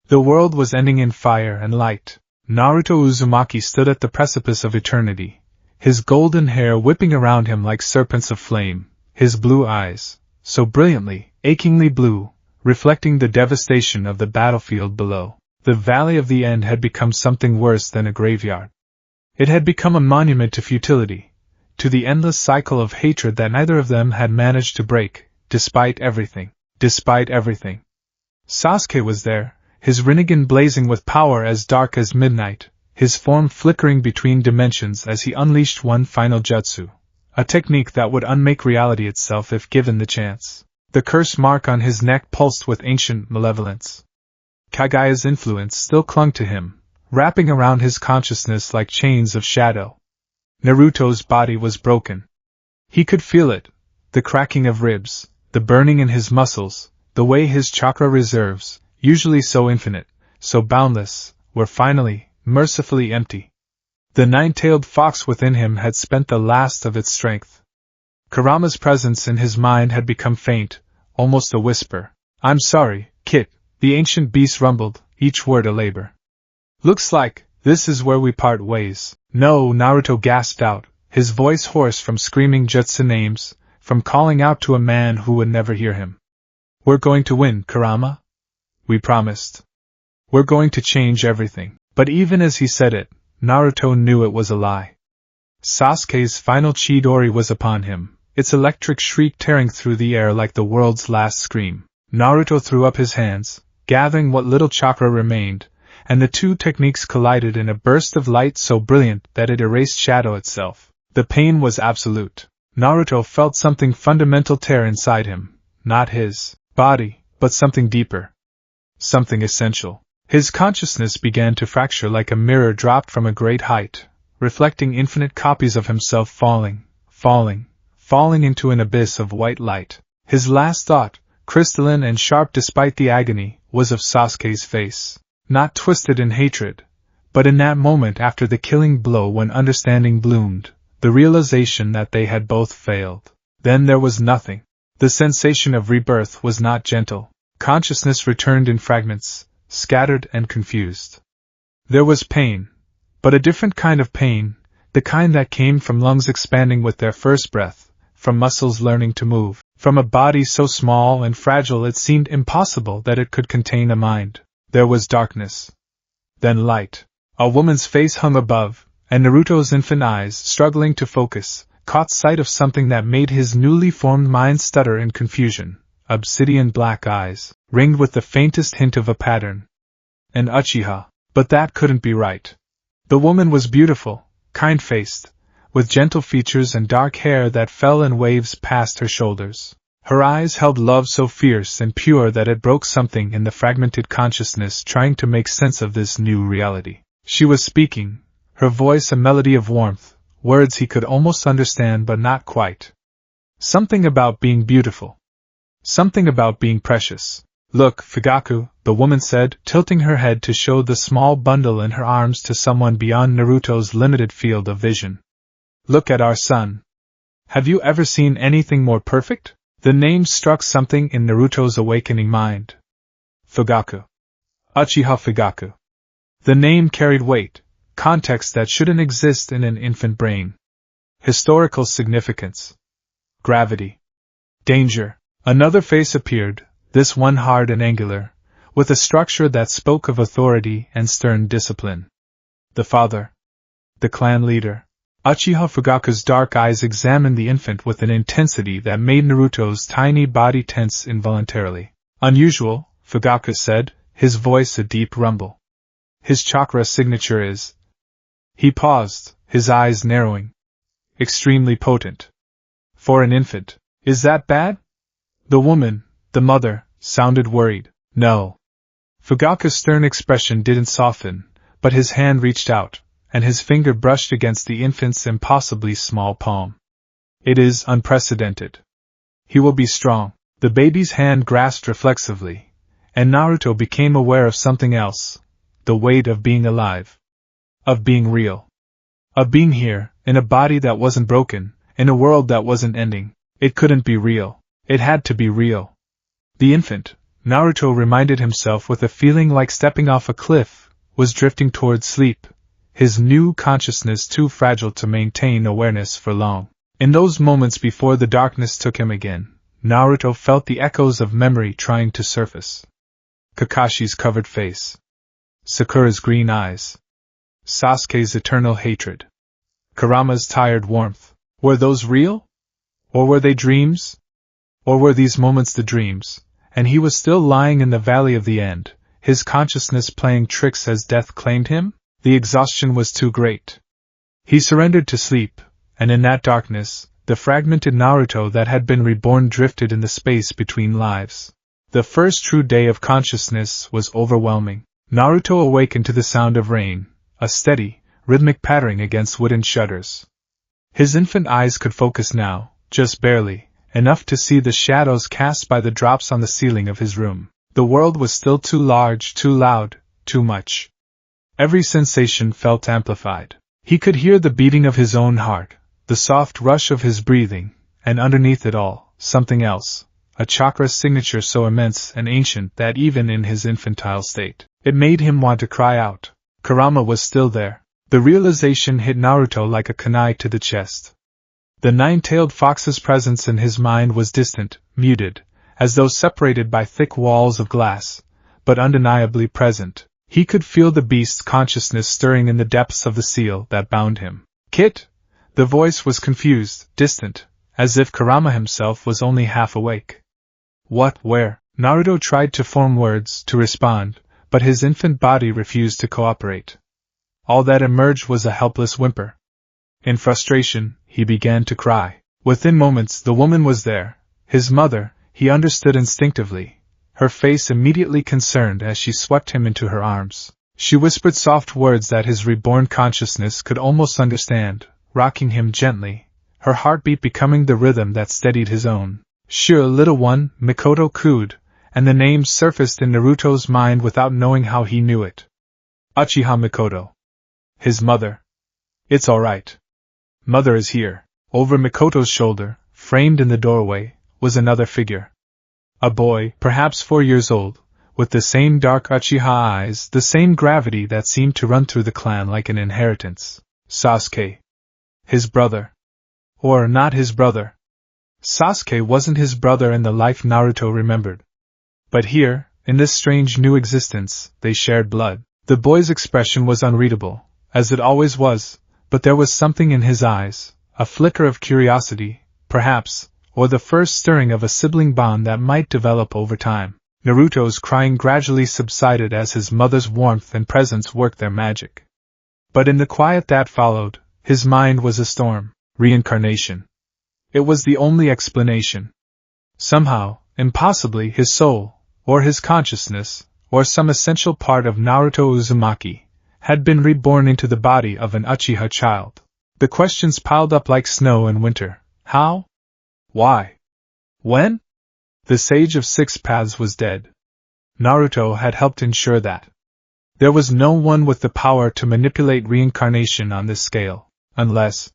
The world was ending in fire and light. Naruto Uzumaki stood at the precipice of eternity, his golden hair whipping around him like serpents of flame, his blue eyes, so brilliantly, achingly blue, reflecting the devastation of the battlefield below. The Valley of the End had become something worse than a graveyard. It had become a monument to futility, to the endless cycle of hatred that neither of them had managed to break, despite everything. Despite everything. Sasuke was there, his Rinnegan blazing with power as dark as midnight, his form flickering between dimensions as he unleashed one final jutsu, a technique that would unmake reality itself if given the chance. The curse mark on his neck pulsed with ancient malevolence. Kagaya's influence still clung to him, wrapping around his consciousness like chains of shadow. Naruto's body was broken. He could feel it, the cracking of ribs, the burning in his muscles, the way his chakra reserves, usually so infinite, so boundless, were finally, mercifully empty. The nine-tailed fox within him had spent the last of its strength. Kurama's presence in his mind had become faint, almost a whisper. "I'm sorry, Kit," the ancient beast rumbled, each word a labor. "Looks like this is where we part ways." "No," Naruto gasped out, his voice hoarse from screaming jutsu names, from calling out to a man who would never hear him. "We're going to win, Kurama. We promised. We're going to change everything." But even as he said it, Naruto knew it was a lie. Sasuke's final Chidori was upon him, its electric shriek tearing through the air like the world's last scream. Naruto threw up his hands, gathering what little chakra remained, and the two techniques collided in a burst of light so brilliant that it erased shadow itself. The pain was absolute. Naruto felt something fundamental tear inside him, not his body, but something deeper. Something essential. His consciousness began to fracture like a mirror dropped from a great height, reflecting infinite copies of himself falling into an abyss of white light. His last thought, crystalline and sharp despite the agony, was of Sasuke's face. Not twisted in hatred, but in that moment after the killing blow when understanding bloomed, the realization that they had both failed. Then there was nothing. The sensation of rebirth was not gentle. Consciousness returned in fragments, scattered and confused. There was pain, but a different kind of pain, the kind that came from lungs expanding with their first breath, from muscles learning to move, from a body so small and fragile it seemed impossible that it could contain a mind. There was darkness. Then light. A woman's face hung above, and Naruto's infant eyes, struggling to focus, caught sight of something that made his newly formed mind stutter in confusion. Obsidian black eyes, ringed with the faintest hint of a pattern. An Uchiha. But that couldn't be right. The woman was beautiful, kind-faced, with gentle features and dark hair that fell in waves past her shoulders. Her eyes held love so fierce and pure that it broke something in the fragmented consciousness trying to make sense of this new reality. She was speaking, her voice a melody of warmth, words he could almost understand but not quite. Something about being beautiful. Something about being precious. "Look, Fugaku," the woman said, tilting her head to show the small bundle in her arms to someone beyond Naruto's limited field of vision. "Look at our son. Have you ever seen anything more perfect?" The name struck something in Naruto's awakening mind. Fugaku. Uchiha Fugaku. The name carried weight, context that shouldn't exist in an infant brain. Historical significance. Gravity. Danger. Another face appeared, this one hard and angular, with a structure that spoke of authority and stern discipline. The father. The clan leader. Uchiha Fugaku's dark eyes examined the infant with an intensity that made Naruto's tiny body tense involuntarily. "Unusual," Fugaku said, his voice a deep rumble. "His chakra signature is..." He paused, his eyes narrowing. "Extremely potent. For an infant. Is that bad?" The woman, the mother, sounded worried. "No." Fugaku's stern expression didn't soften, but his hand reached out, and his finger brushed against the infant's impossibly small palm. "It is unprecedented. He will be strong." The baby's hand grasped reflexively, and Naruto became aware of something else, the weight of being alive. Of being real. Of being here, in a body that wasn't broken, in a world that wasn't ending. It couldn't be real. It had to be real. The infant, Naruto reminded himself with a feeling like stepping off a cliff, was drifting towards sleep, his new consciousness too fragile to maintain awareness for long. In those moments before the darkness took him again, Naruto felt the echoes of memory trying to surface. Kakashi's covered face. Sakura's green eyes. Sasuke's eternal hatred. Kurama's tired warmth. Were those real? Or were they dreams? Or were these moments the dreams, and he was still lying in the Valley of the End, his consciousness playing tricks as death claimed him? The exhaustion was too great. He surrendered to sleep, and in that darkness, the fragmented Naruto that had been reborn drifted in the space between lives. The first true day of consciousness was overwhelming. Naruto awakened to the sound of rain, a steady, rhythmic pattering against wooden shutters. His infant eyes could focus now, just barely, enough to see the shadows cast by the drops on the ceiling of his room. The world was still too large, too loud, too much. Every sensation felt amplified. He could hear the beating of his own heart, the soft rush of his breathing, and underneath it all, something else, a chakra signature so immense and ancient that even in his infantile state, it made him want to cry out. Kurama was still there. The realization hit Naruto like a kunai to the chest. The nine-tailed fox's presence in his mind was distant, muted, as though separated by thick walls of glass, but undeniably present. He could feel the beast's consciousness stirring in the depths of the seal that bound him. Kit! The voice was confused, distant, as if Kurama himself was only half awake. What, where? Naruto tried to form words, to respond, but his infant body refused to cooperate. All that emerged was a helpless whimper. In frustration, he began to cry. Within moments the woman was there, his mother, he understood instinctively, her face immediately concerned as she swept him into her arms. She whispered soft words that his reborn consciousness could almost understand, rocking him gently, her heartbeat becoming the rhythm that steadied his own. Sure, little one, Mikoto cooed, and the name surfaced in Naruto's mind without knowing how he knew it. Uchiha Mikoto. His mother. It's all right. Mother is here. Over Mikoto's shoulder, framed in the doorway, was another figure. A boy, perhaps 4 years old, with the same dark Uchiha eyes, the same gravity that seemed to run through the clan like an inheritance. Sasuke. His brother. Or not his brother. Sasuke wasn't his brother in the life Naruto remembered. But here, in this strange new existence, they shared blood. The boy's expression was unreadable, as it always was, but there was something in his eyes, a flicker of curiosity, perhaps, or the first stirring of a sibling bond that might develop over time. Naruto's crying gradually subsided as his mother's warmth and presence worked their magic. But in the quiet that followed, his mind was a storm. Reincarnation. It was the only explanation. Somehow, impossibly, his soul, or his consciousness, or some essential part of Naruto Uzumaki, had been reborn into the body of an Uchiha child. The questions piled up like snow in winter. How? Why? When? The Sage of Six Paths was dead. Naruto had helped ensure that. There was no one with the power to manipulate reincarnation on this scale, unless.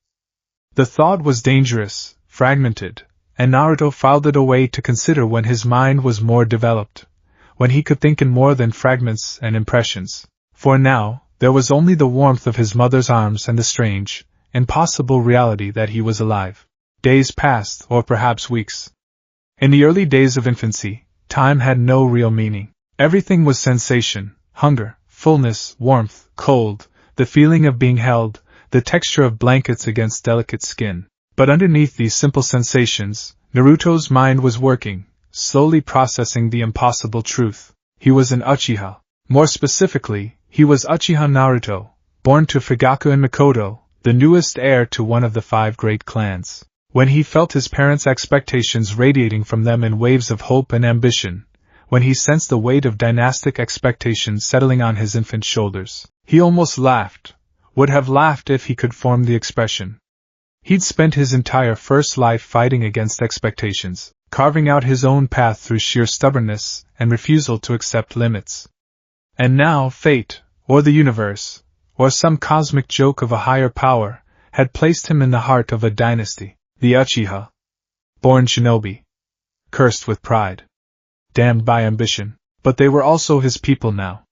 The thought was dangerous, fragmented, and Naruto filed it away to consider when his mind was more developed, when he could think in more than fragments and impressions. For now, there was only the warmth of his mother's arms and the strange, impossible reality that he was alive. Days passed, or perhaps weeks. In the early days of infancy, time had no real meaning. Everything was sensation, hunger, fullness, warmth, cold, the feeling of being held, the texture of blankets against delicate skin. But underneath these simple sensations, Naruto's mind was working, slowly processing the impossible truth. He was an Uchiha. More specifically, he was Uchiha Naruto, born to Fugaku and Mikoto, the newest heir to one of the 5 great clans. When he felt his parents' expectations radiating from them in waves of hope and ambition, when he sensed the weight of dynastic expectations settling on his infant shoulders, he almost laughed, would have laughed if he could form the expression. He'd spent his entire first life fighting against expectations, carving out his own path through sheer stubbornness and refusal to accept limits. And now fate, or the universe, or some cosmic joke of a higher power, had placed him in the heart of a dynasty, the Uchiha. Born shinobi. Cursed with pride. damned by ambition, but they were also his people now.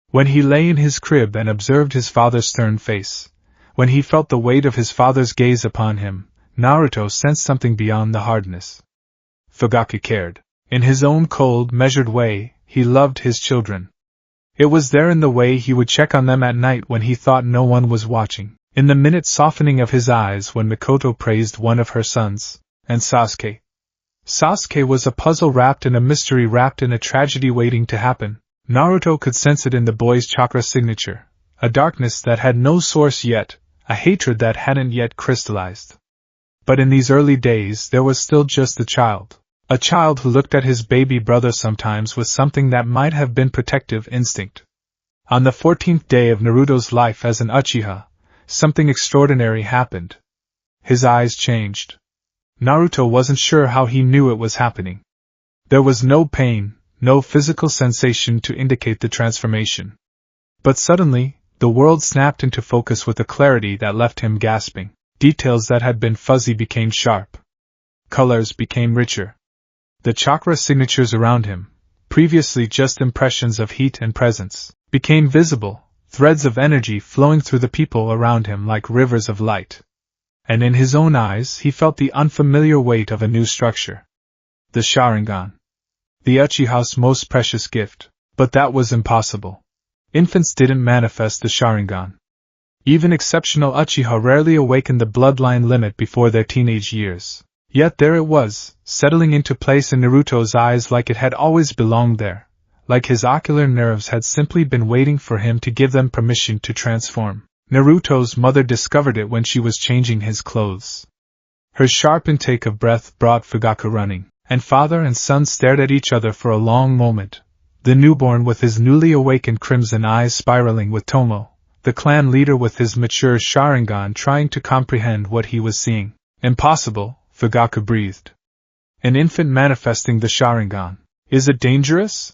When he lay in his crib and observed his father's stern face, when he felt the weight of his father's gaze upon him, Naruto sensed something beyond the hardness. Fugaku cared. In his own cold, measured way, he loved his children. It was there in the way he would check on them at night when he thought no one was watching, in the minute softening of his eyes when Mikoto praised one of her sons, and Sasuke. Sasuke was a puzzle wrapped in a mystery wrapped in a tragedy waiting to happen. Naruto could sense it in the boy's chakra signature, a darkness that had no source yet, a hatred that hadn't yet crystallized. But in these early days there was still just a child who looked at his baby brother sometimes with something that might have been protective instinct. On the 14th day of Naruto's life as an Uchiha, something extraordinary happened. His eyes changed. Naruto wasn't sure how he knew it was happening. There was no pain, no physical sensation to indicate the transformation. But suddenly, the world snapped into focus with a clarity that left him gasping. Details that had been fuzzy became sharp. Colors became richer. The chakra signatures around him, previously just impressions of heat and presence, became visible, threads of energy flowing through the people around him like rivers of light. And in his own eyes he felt the unfamiliar weight of a new structure. The Sharingan. The Uchiha's most precious gift. But that was impossible. Infants didn't manifest the Sharingan. Even exceptional Uchiha rarely awakened the bloodline limit before their teenage years. Yet there it was, settling into place in Naruto's eyes like it had always belonged there, like his ocular nerves had simply been waiting for him to give them permission to transform. Naruto's mother discovered it when she was changing his clothes. Her sharp intake of breath brought Fugaku running, and father and son stared at each other for a long moment, the newborn with his newly awakened crimson eyes spiraling with Tomo, the clan leader with his mature Sharingan trying to comprehend what he was seeing. Impossible, Fugaku breathed. An infant manifesting the Sharingan. Is it dangerous?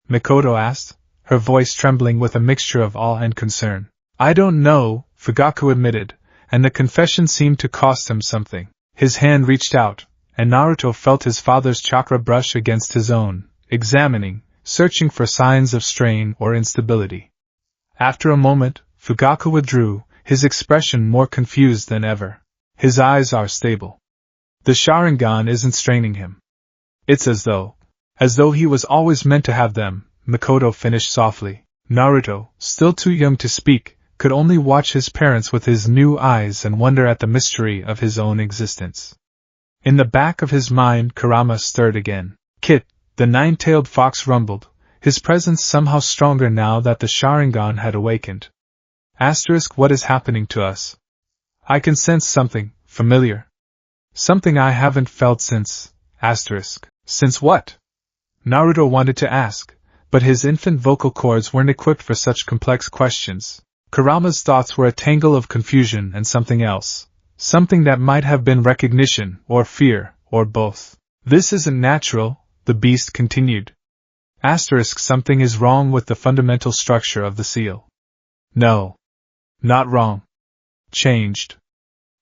Mikoto asked, her voice trembling with a mixture of awe and concern. I don't know, Fugaku admitted, and the confession seemed to cost him something. His hand reached out, and Naruto felt his father's chakra brush against his own, examining, searching for signs of strain or instability. After a moment, Fugaku withdrew, his expression more confused than ever. His eyes are stable. The Sharingan isn't straining him. It's as though he was always meant to have them, Mikoto finished softly. Naruto, still too young to speak, could only watch his parents with his new eyes and wonder at the mystery of his own existence. In the back of his mind, Kurama stirred again. Kit, the nine-tailed fox rumbled, his presence somehow stronger now that the Sharingan had awakened. What is happening to us? I can sense something familiar. Something I haven't felt since. Since what? Naruto wanted to ask, but his infant vocal cords weren't equipped for such complex questions. Kurama's thoughts were a tangle of confusion and something else. Something that might have been recognition, or fear, or both. This isn't natural, the beast continued. Something is wrong with the fundamental structure of the seal. No. Not wrong. Changed.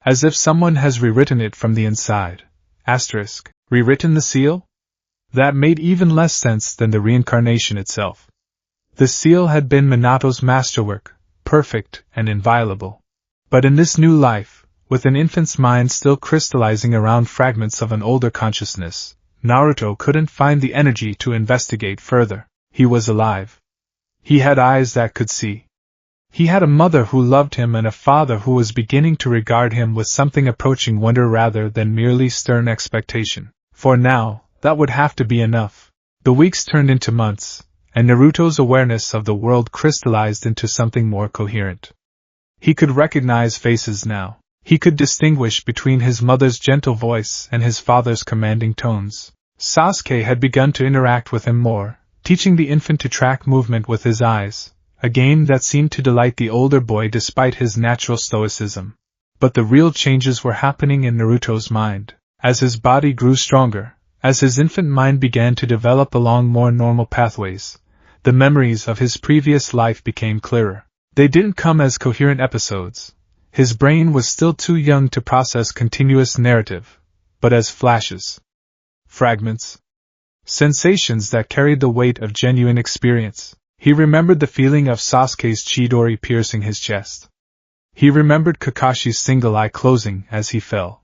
As if someone has rewritten it from the inside. Rewritten the seal? That made even less sense than the reincarnation itself. The seal had been Minato's masterwork, perfect and inviolable. But in this new life, with an infant's mind still crystallizing around fragments of an older consciousness, Naruto couldn't find the energy to investigate further. He was alive. He had eyes that could see. He had a mother who loved him and a father who was beginning to regard him with something approaching wonder rather than merely stern expectation. For now, that would have to be enough. The weeks turned into months, and Naruto's awareness of the world crystallized into something more coherent. He could recognize faces now. He could distinguish between his mother's gentle voice and his father's commanding tones. Sasuke had begun to interact with him more, teaching the infant to track movement with his eyes, a game that seemed to delight the older boy despite his natural stoicism. But the real changes were happening in Naruto's mind. As his body grew stronger, as his infant mind began to develop along more normal pathways, the memories of his previous life became clearer. They didn't come as coherent episodes. His brain was still too young to process continuous narrative, but as flashes. Fragments. Sensations that carried the weight of genuine experience. He remembered the feeling of Sasuke's chidori piercing his chest. He remembered Kakashi's single eye closing as he fell.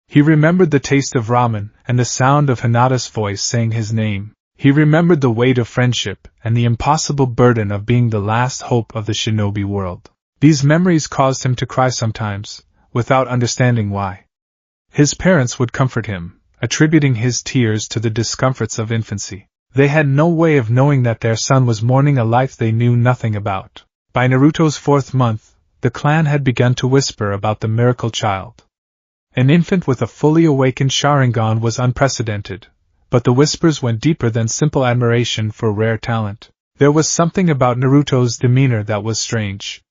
He remembered the taste of ramen and the sound of Hinata's voice saying his name. He remembered the weight of friendship and the impossible burden of being the last hope of the shinobi world. These memories caused him to cry sometimes, without understanding why. His parents would comfort him, attributing his tears to the discomforts of infancy. They had no way of knowing that their son was mourning a life they knew nothing about. By Naruto's 4th month, the clan had begun to whisper about the miracle child. An infant with a fully awakened Sharingan was unprecedented, but the whispers went deeper than simple admiration for rare talent. There was something about Naruto's demeanor that was strange.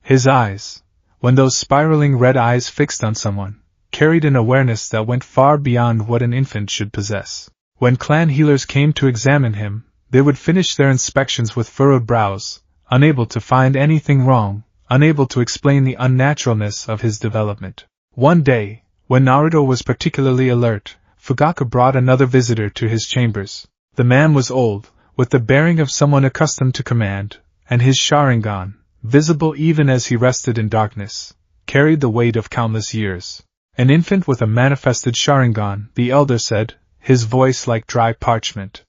His eyes, when those spiraling red eyes fixed on someone, carried an awareness that went far beyond what an infant should possess. When clan healers came to examine him, they would finish their inspections with furrowed brows, unable to find anything wrong, unable to explain the unnaturalness of his development. One day, when Naruto was particularly alert, Fugaku brought another visitor to his chambers. The man was old, with the bearing of someone accustomed to command, and his Sharingan, visible even as he rested in darkness, carried the weight of countless years. An infant with a manifested Sharingan, the elder said, his voice like dry parchment.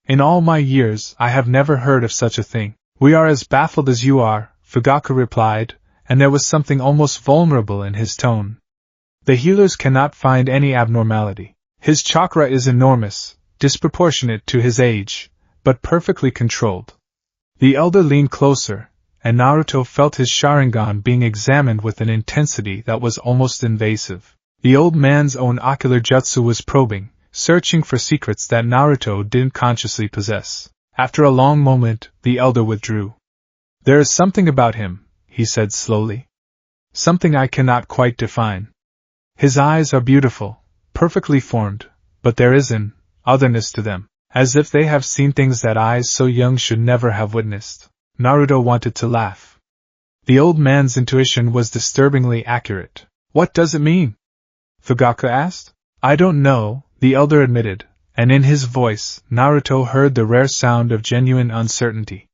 In all my years, I have never heard of such a thing. We are as baffled as you are, Fugaku replied, and there was something almost vulnerable in his tone. The healers cannot find any abnormality. His chakra is enormous, disproportionate to his age, but perfectly controlled. The elder leaned closer, and Naruto felt his Sharingan being examined with an intensity that was almost invasive. The old man's own ocular jutsu was probing, searching for secrets that Naruto didn't consciously possess. After a long moment, the elder withdrew. There is something about him, he said slowly. Something I cannot quite define. His eyes are beautiful, perfectly formed, but there is an otherness to them, as if they have seen things that eyes so young should never have witnessed. Naruto wanted to laugh. The old man's intuition was disturbingly accurate. What does it mean? Fugaku asked. I don't know, the elder admitted, and in his voice, Naruto heard the rare sound of genuine uncertainty.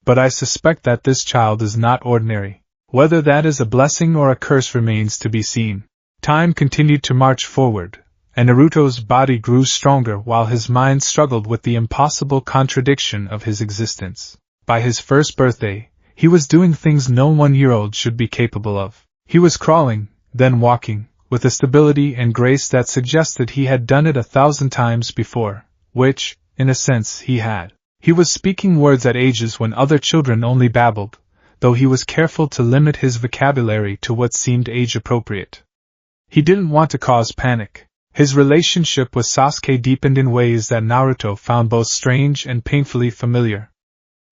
But I suspect that this child is not ordinary. Whether that is a blessing or a curse remains to be seen. Time continued to march forward, and Naruto's body grew stronger while his mind struggled with the impossible contradiction of his existence. By his first birthday, he was doing things no 1-year-old should be capable of. He was crawling, then walking, with a stability and grace that suggested he had done it 1,000 times before, which, in a sense, he had. He was speaking words at ages when other children only babbled, though he was careful to limit his vocabulary to what seemed age-appropriate. He didn't want to cause panic. His relationship with Sasuke deepened in ways that Naruto found both strange and painfully familiar.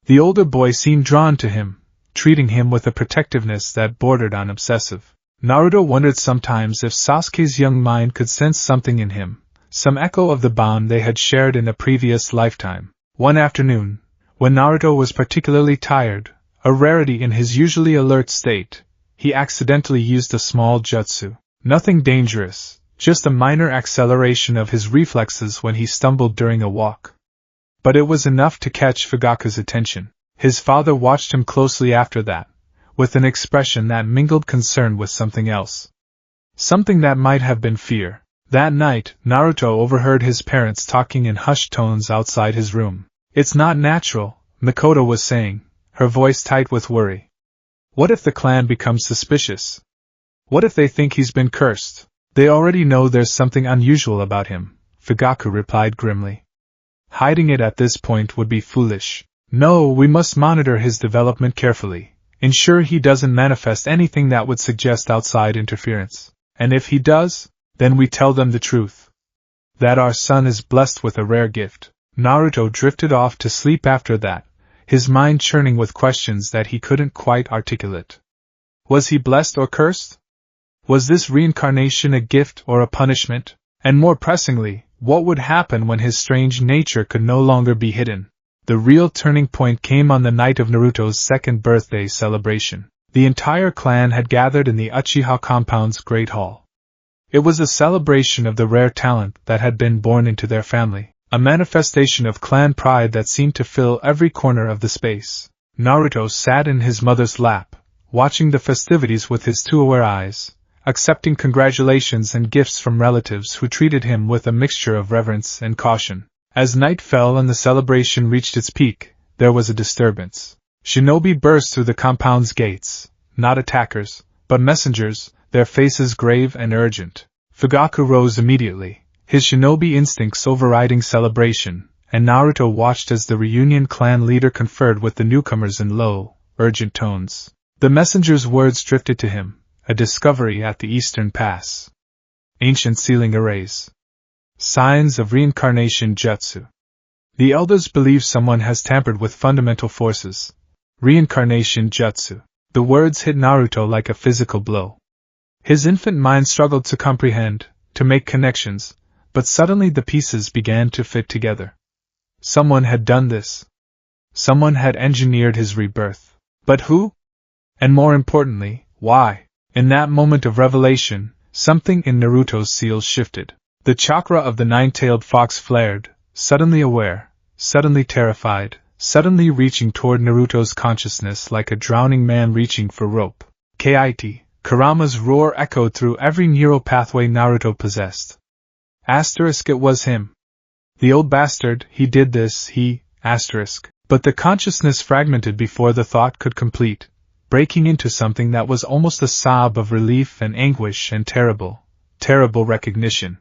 The older boy seemed drawn to him, treating him with a protectiveness that bordered on obsessive. Naruto wondered sometimes if Sasuke's young mind could sense something in him, some echo of the bond they had shared in a previous lifetime. One afternoon, when Naruto was particularly tired, a rarity in his usually alert state, he accidentally used a small jutsu. Nothing dangerous, just a minor acceleration of his reflexes when he stumbled during a walk. But it was enough to catch Fugaku's attention. His father watched him closely after that, with an expression that mingled concern with something else. Something that might have been fear. That night, Naruto overheard his parents talking in hushed tones outside his room. It's not natural, Makoto was saying, her voice tight with worry. What if the clan becomes suspicious? What if they think he's been cursed? They already know there's something unusual about him, Fugaku replied grimly. Hiding it at this point would be foolish. No, we must monitor his development carefully, ensure he doesn't manifest anything that would suggest outside interference. And if he does, then we tell them the truth. That our son is blessed with a rare gift. Naruto drifted off to sleep after that, his mind churning with questions that he couldn't quite articulate. Was he blessed or cursed? Was this reincarnation a gift or a punishment? And more pressingly, what would happen when his strange nature could no longer be hidden? The real turning point came on the night of Naruto's 2nd birthday celebration. The entire clan had gathered in the Uchiha compound's Great Hall. It was a celebration of the rare talent that had been born into their family. a manifestation of clan pride that seemed to fill every corner of the space. Naruto sat in his mother's lap, watching the festivities with his two aware eyes, accepting congratulations and gifts from relatives who treated him with a mixture of reverence and caution. As night fell and the celebration reached its peak, there was a disturbance. Shinobi burst through the compound's gates, not attackers, but messengers, their faces grave and urgent. Fugaku rose immediately, his shinobi instincts overriding celebration, and Naruto watched as the reunion clan leader conferred with the newcomers in low, urgent tones. The messenger's words drifted to him, a discovery at the Eastern Pass. Ancient sealing arrays. Signs of reincarnation jutsu. The elders believe someone has tampered with fundamental forces. Reincarnation jutsu. The words hit Naruto like a physical blow. His infant mind struggled to comprehend, to make connections, but suddenly the pieces began to fit together. Someone had done this. Someone had engineered his rebirth. But who? And more importantly, why? In that moment of revelation, something in Naruto's seals shifted. The chakra of the nine-tailed fox flared, suddenly aware, suddenly terrified, suddenly reaching toward Naruto's consciousness like a drowning man reaching for rope. Kit, Kurama's roar echoed through every neural pathway Naruto possessed. It was him. The old bastard, he did this, But the consciousness fragmented before the thought could complete, breaking into something that was almost a sob of relief and anguish and terrible recognition.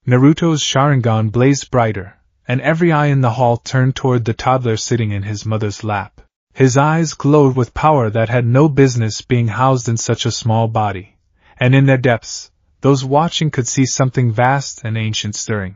Naruto's Sharingan blazed brighter, and every eye in the hall turned toward the toddler sitting in his mother's lap. His eyes glowed with power that had no business being housed in such a small body, and in their depths, those watching could see something vast and ancient stirring.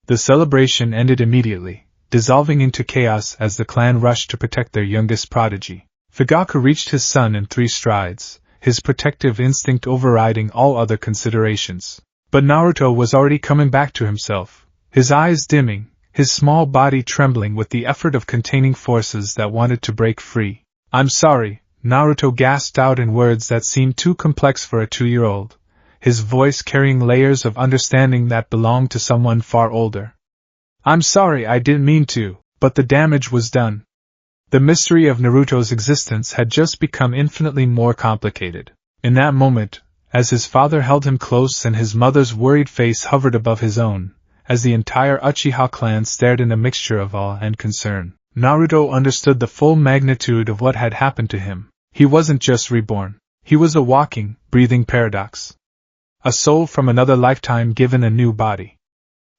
The celebration ended immediately, dissolving into chaos as the clan rushed to protect their youngest prodigy. Fugaku reached his son in 3 strides, his protective instinct overriding all other considerations. But Naruto was already coming back to himself, his eyes dimming, his small body trembling with the effort of containing forces that wanted to break free. "I'm sorry," Naruto gasped out in words that seemed too complex for a 2-year-old, his voice carrying layers of understanding that belonged to someone far older. "I'm sorry, I didn't mean to, but the damage was done." The mystery of Naruto's existence had just become infinitely more complicated. In that moment, as his father held him close and his mother's worried face hovered above his own, as the entire Uchiha clan stared in a mixture of awe and concern, Naruto understood the full magnitude of what had happened to him. He wasn't just reborn. He was a walking, breathing paradox. A soul from another lifetime given a new body.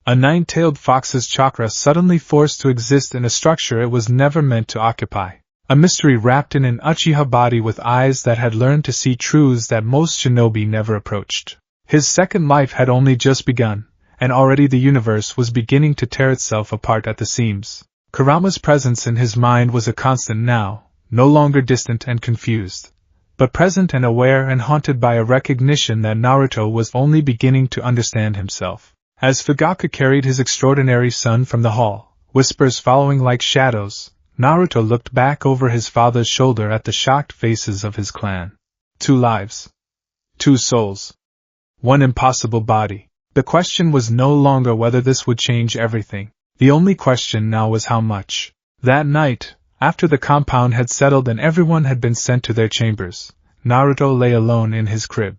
A 9-tailed fox's chakra suddenly forced to exist in a structure it was never meant to occupy. A mystery wrapped in an Uchiha body with eyes that had learned to see truths that most shinobi never approached. His second life had only just begun, and already the universe was beginning to tear itself apart at the seams. Kurama's presence in his mind was a constant now, no longer distant and confused, but present and aware and haunted by a recognition that Naruto was only beginning to understand himself. As Fugaku carried his extraordinary son from the hall, whispers following like shadows, Naruto looked back over his father's shoulder at the shocked faces of his clan. 2 lives. 2 souls. 1 impossible body. The question was no longer whether this would change everything. The only question now was how much. That night, after the compound had settled and everyone had been sent to their chambers, Naruto lay alone in his crib.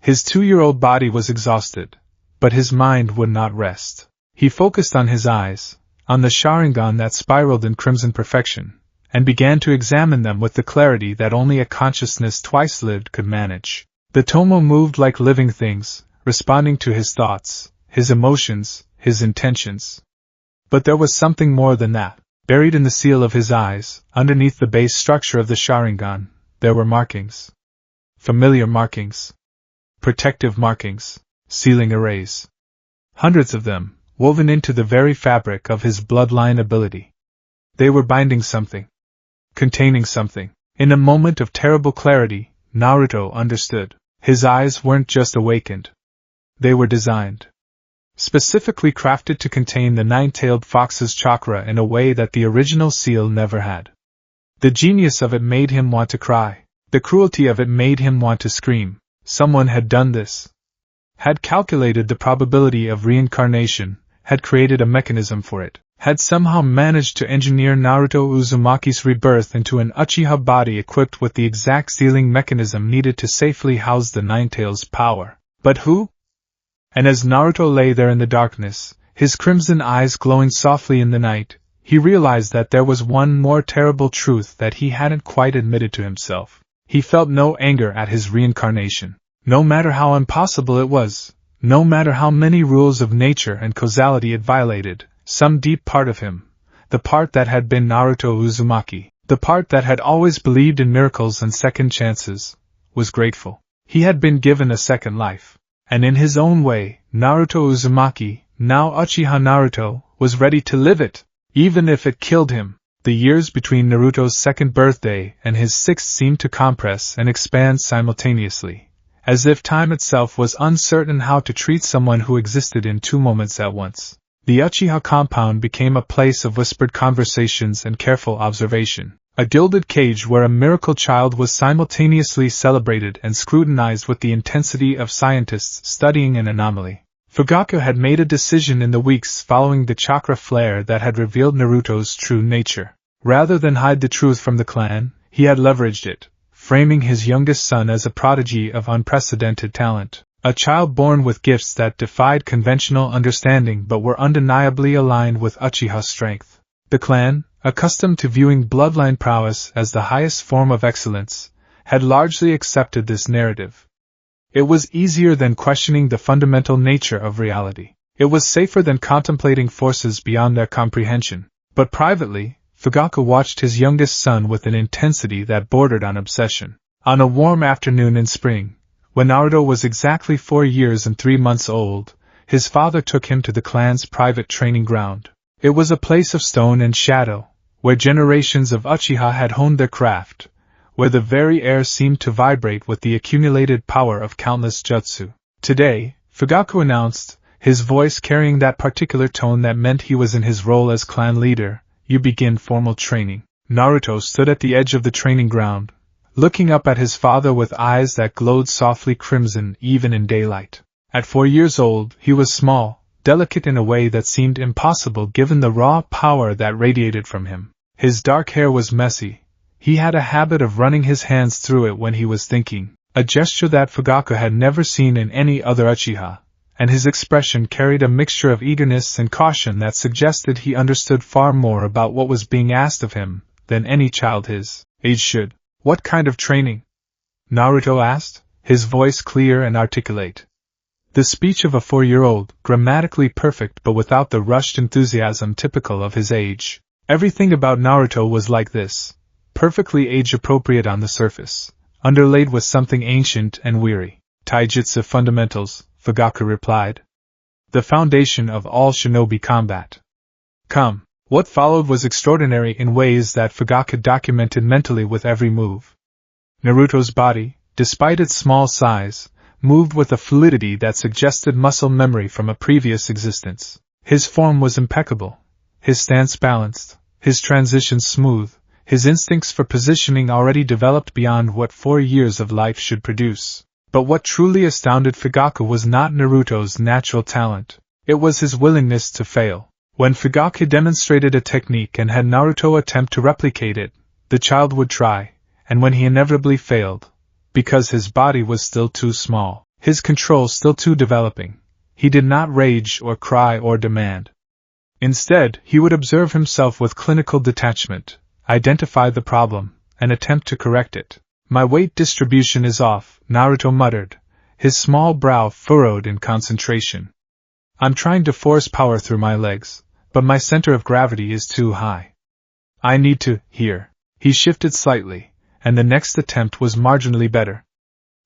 His 2-year-old body was exhausted, but his mind would not rest. He focused on his eyes, on the Sharingan that spiraled in crimson perfection, and began to examine them with the clarity that only a consciousness twice lived could manage. The Tomo moved like living things, responding to his thoughts, his emotions, his intentions. But there was something more than that. Buried in the seal of his eyes, underneath the base structure of the Sharingan, there were markings. Familiar markings. Protective markings. Sealing arrays. Hundreds of them, woven into the very fabric of his bloodline ability. They were binding something. Containing something. In a moment of terrible clarity, Naruto understood. His eyes weren't just awakened. They were designed. Specifically crafted to contain the 9-tailed fox's chakra in a way that the original seal never had. The genius of it made him want to cry. The cruelty of it made him want to scream. Someone had done this. Had calculated the probability of reincarnation, had created a mechanism for it, had somehow managed to engineer Naruto Uzumaki's rebirth into an Uchiha body equipped with the exact sealing mechanism needed to safely house the Nine-Tails' power. But who? And as Naruto lay there in the darkness, his crimson eyes glowing softly in the night, he realized that there was one more terrible truth that he hadn't quite admitted to himself. He felt no anger at his reincarnation. No matter how impossible it was, no matter how many rules of nature and causality it violated, some deep part of him, the part that had been Naruto Uzumaki, the part that had always believed in miracles and second chances, was grateful. He had been given a second life. And in his own way, Naruto Uzumaki, now Uchiha Naruto, was ready to live it, even if it killed him. The years between Naruto's second birthday and his sixth seemed to compress and expand simultaneously, as if time itself was uncertain how to treat someone who existed in two moments at once. The Uchiha compound became a place of whispered conversations and careful observation, a gilded cage where a miracle child was simultaneously celebrated and scrutinized with the intensity of scientists studying an anomaly. Fugaku had made a decision in the weeks following the chakra flare that had revealed Naruto's true nature. Rather than hide the truth from the clan, he had leveraged it, framing his youngest son as a prodigy of unprecedented talent, a child born with gifts that defied conventional understanding but were undeniably aligned with Uchiha strength. The clan, accustomed to viewing bloodline prowess as the highest form of excellence, had largely accepted this narrative. It was easier than questioning the fundamental nature of reality. It was safer than contemplating forces beyond their comprehension. But privately, Fugaku watched his youngest son with an intensity that bordered on obsession. On a warm afternoon in spring, when Naruto was exactly 4 years and 3 months old, his father took him to the clan's private training ground. It was a place of stone and shadow, where generations of Uchiha had honed their craft, where the very air seemed to vibrate with the accumulated power of countless jutsu. Today, Fugaku announced, his voice carrying that particular tone that meant he was in his role as clan leader, "You begin formal training." Naruto stood at the edge of the training ground, looking up at his father with eyes that glowed softly crimson even in daylight. At 4 years old, he was small, delicate in a way that seemed impossible given the raw power that radiated from him. His dark hair was messy. He had a habit of running his hands through it when he was thinking, a gesture that Fugaku had never seen in any other Uchiha, and his expression carried a mixture of eagerness and caution that suggested he understood far more about what was being asked of him than any child his age should. "What kind of training?" Naruto asked, his voice clear and articulate. The speech of a 4-year-old, grammatically perfect but without the rushed enthusiasm typical of his age. Everything about Naruto was like this. Perfectly age-appropriate on the surface, underlaid with something ancient and weary. "Taijutsu fundamentals," Fugaku replied. "The foundation of all shinobi combat." Come. What followed was extraordinary in ways that Fugaku documented mentally with every move. Naruto's body, despite its small size, moved with a fluidity that suggested muscle memory from a previous existence. His form was impeccable, his stance balanced, his transitions smooth, his instincts for positioning already developed beyond what 4 years of life should produce. But what truly astounded Fugaku was not Naruto's natural talent. It was his willingness to fail. When Fugaku demonstrated a technique and had Naruto attempt to replicate it, the child would try, and when he inevitably failed, because his body was still too small, his control still too developing, he did not rage or cry or demand. Instead, he would observe himself with clinical detachment, identify the problem, and attempt to correct it. "My weight distribution is off," Naruto muttered, his small brow furrowed in concentration. "I'm trying to force power through my legs, but my center of gravity is too high. I need to." Here. He shifted slightly, and the next attempt was marginally better.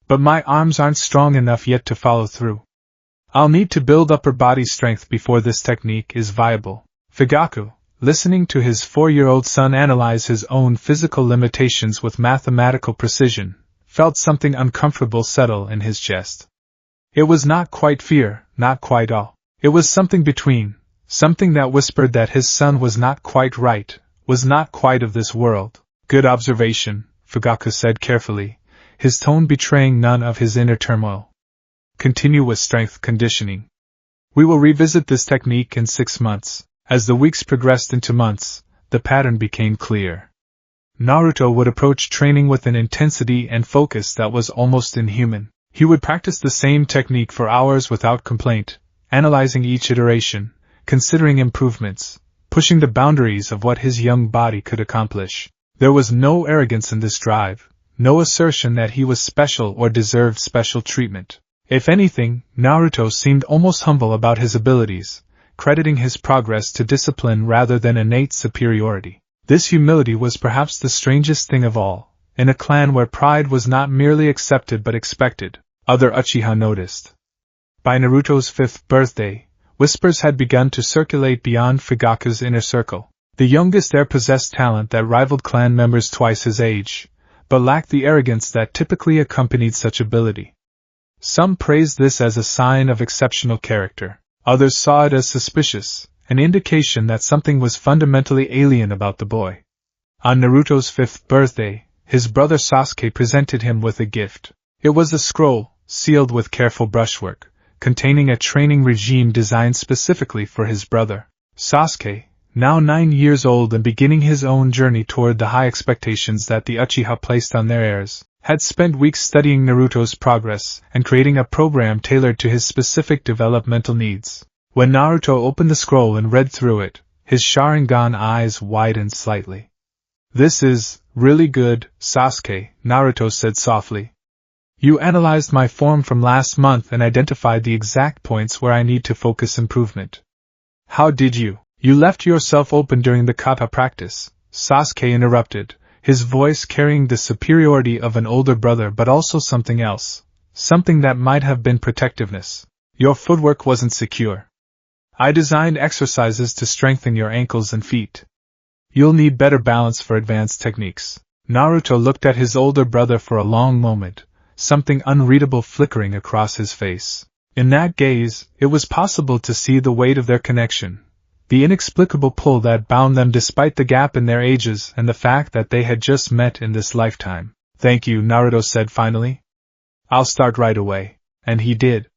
"But my arms aren't strong enough yet to follow through. I'll need to build upper body strength before this technique is viable." Fugaku, listening to his 4-year-old son analyze his own physical limitations with mathematical precision, felt something uncomfortable settle in his chest. It was not quite fear, not quite awe. It was something between, something that whispered that his son was not quite right, was not quite of this world. "Good observation," Fugaku said carefully, his tone betraying none of his inner turmoil. "Continue with strength conditioning." We will revisit this technique in 6 months. As the weeks progressed into months, the pattern became clear. Naruto would approach training with an intensity and focus that was almost inhuman. He would practice the same technique for hours without complaint, analyzing each iteration, considering improvements, pushing the boundaries of what his young body could accomplish. There was no arrogance in this drive, no assertion that he was special or deserved special treatment. If anything, Naruto seemed almost humble about his abilities, crediting his progress to discipline rather than innate superiority. This humility was perhaps the strangest thing of all, in a clan where pride was not merely accepted but expected, other Uchiha noticed. By Naruto's 5th birthday, whispers had begun to circulate beyond Fugaku's inner circle. The youngest heir possessed talent that rivaled clan members twice his age, but lacked the arrogance that typically accompanied such ability. Some praised this as a sign of exceptional character. Others saw it as suspicious, an indication that something was fundamentally alien about the boy. On Naruto's 5th birthday, his brother Sasuke presented him with a gift. It was a scroll, sealed with careful brushwork, containing a training regime designed specifically for his brother. Sasuke, now 9 years old and beginning his own journey toward the high expectations that the Uchiha placed on their heirs, had spent weeks studying Naruto's progress and creating a program tailored to his specific developmental needs. When Naruto opened the scroll and read through it, his Sharingan eyes widened slightly. "This is really good, Sasuke," Naruto said softly. "You analyzed my form from last month and identified the exact points where I need to focus improvement." "How did you? You left yourself open during the kata practice," Sasuke interrupted, his voice carrying the superiority of an older brother but also something else, something that might have been protectiveness. "Your footwork wasn't secure. I designed exercises to strengthen your ankles and feet. You'll need better balance for advanced techniques." Naruto looked at his older brother for a long moment, something unreadable flickering across his face. In that gaze, it was possible to see the weight of their connection, the inexplicable pull that bound them despite the gap in their ages and the fact that they had just met in this lifetime. "Thank you," Naruto said finally. "I'll start right away." And he did.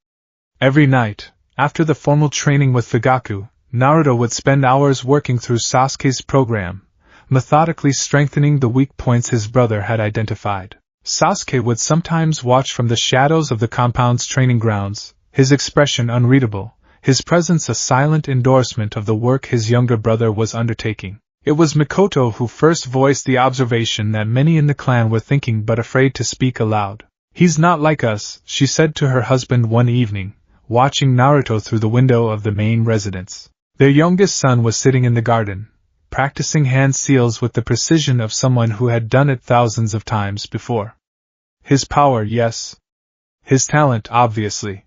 Every night, after the formal training with Fugaku, Naruto would spend hours working through Sasuke's program, methodically strengthening the weak points his brother had identified. Sasuke would sometimes watch from the shadows of the compound's training grounds, his expression unreadable, his presence a silent endorsement of the work his younger brother was undertaking. It was Mikoto who first voiced the observation that many in the clan were thinking but afraid to speak aloud. "He's not like us," she said to her husband one evening, watching Naruto through the window of the main residence. Their youngest son was sitting in the garden, practicing hand seals with the precision of someone who had done it thousands of times before. His power, yes. His talent, obviously.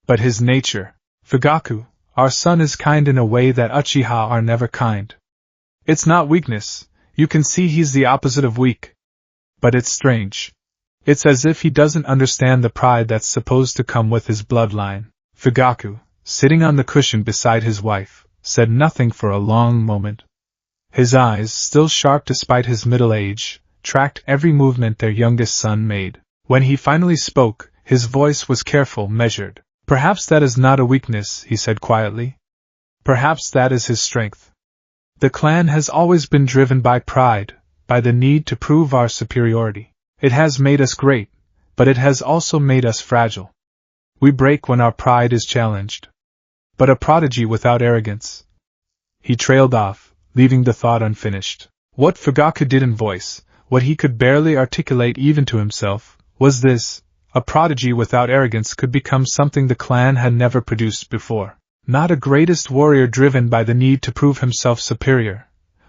But his nature. "Fugaku, our son is kind in a way that Uchiha are never kind. It's not weakness, you can see he's the opposite of weak. But it's strange. It's as if he doesn't understand the pride that's supposed to come with his bloodline." Fugaku, sitting on the cushion beside his wife, said nothing for a long moment. His eyes, still sharp despite his middle age, tracked every movement their youngest son made. When he finally spoke, his voice was careful, measured. "Perhaps that is not a weakness," he said quietly. "Perhaps that is his strength. The clan has always been driven by pride, by the need to prove our superiority. It has made us great, but it has also made us fragile. We break when our pride is challenged. But a prodigy without arrogance." He trailed off, leaving the thought unfinished. What Fugaku didn't voice, what he could barely articulate even to himself, was this: a prodigy without arrogance could become something the clan had never produced before. Not a greatest warrior driven by the need to prove himself superior,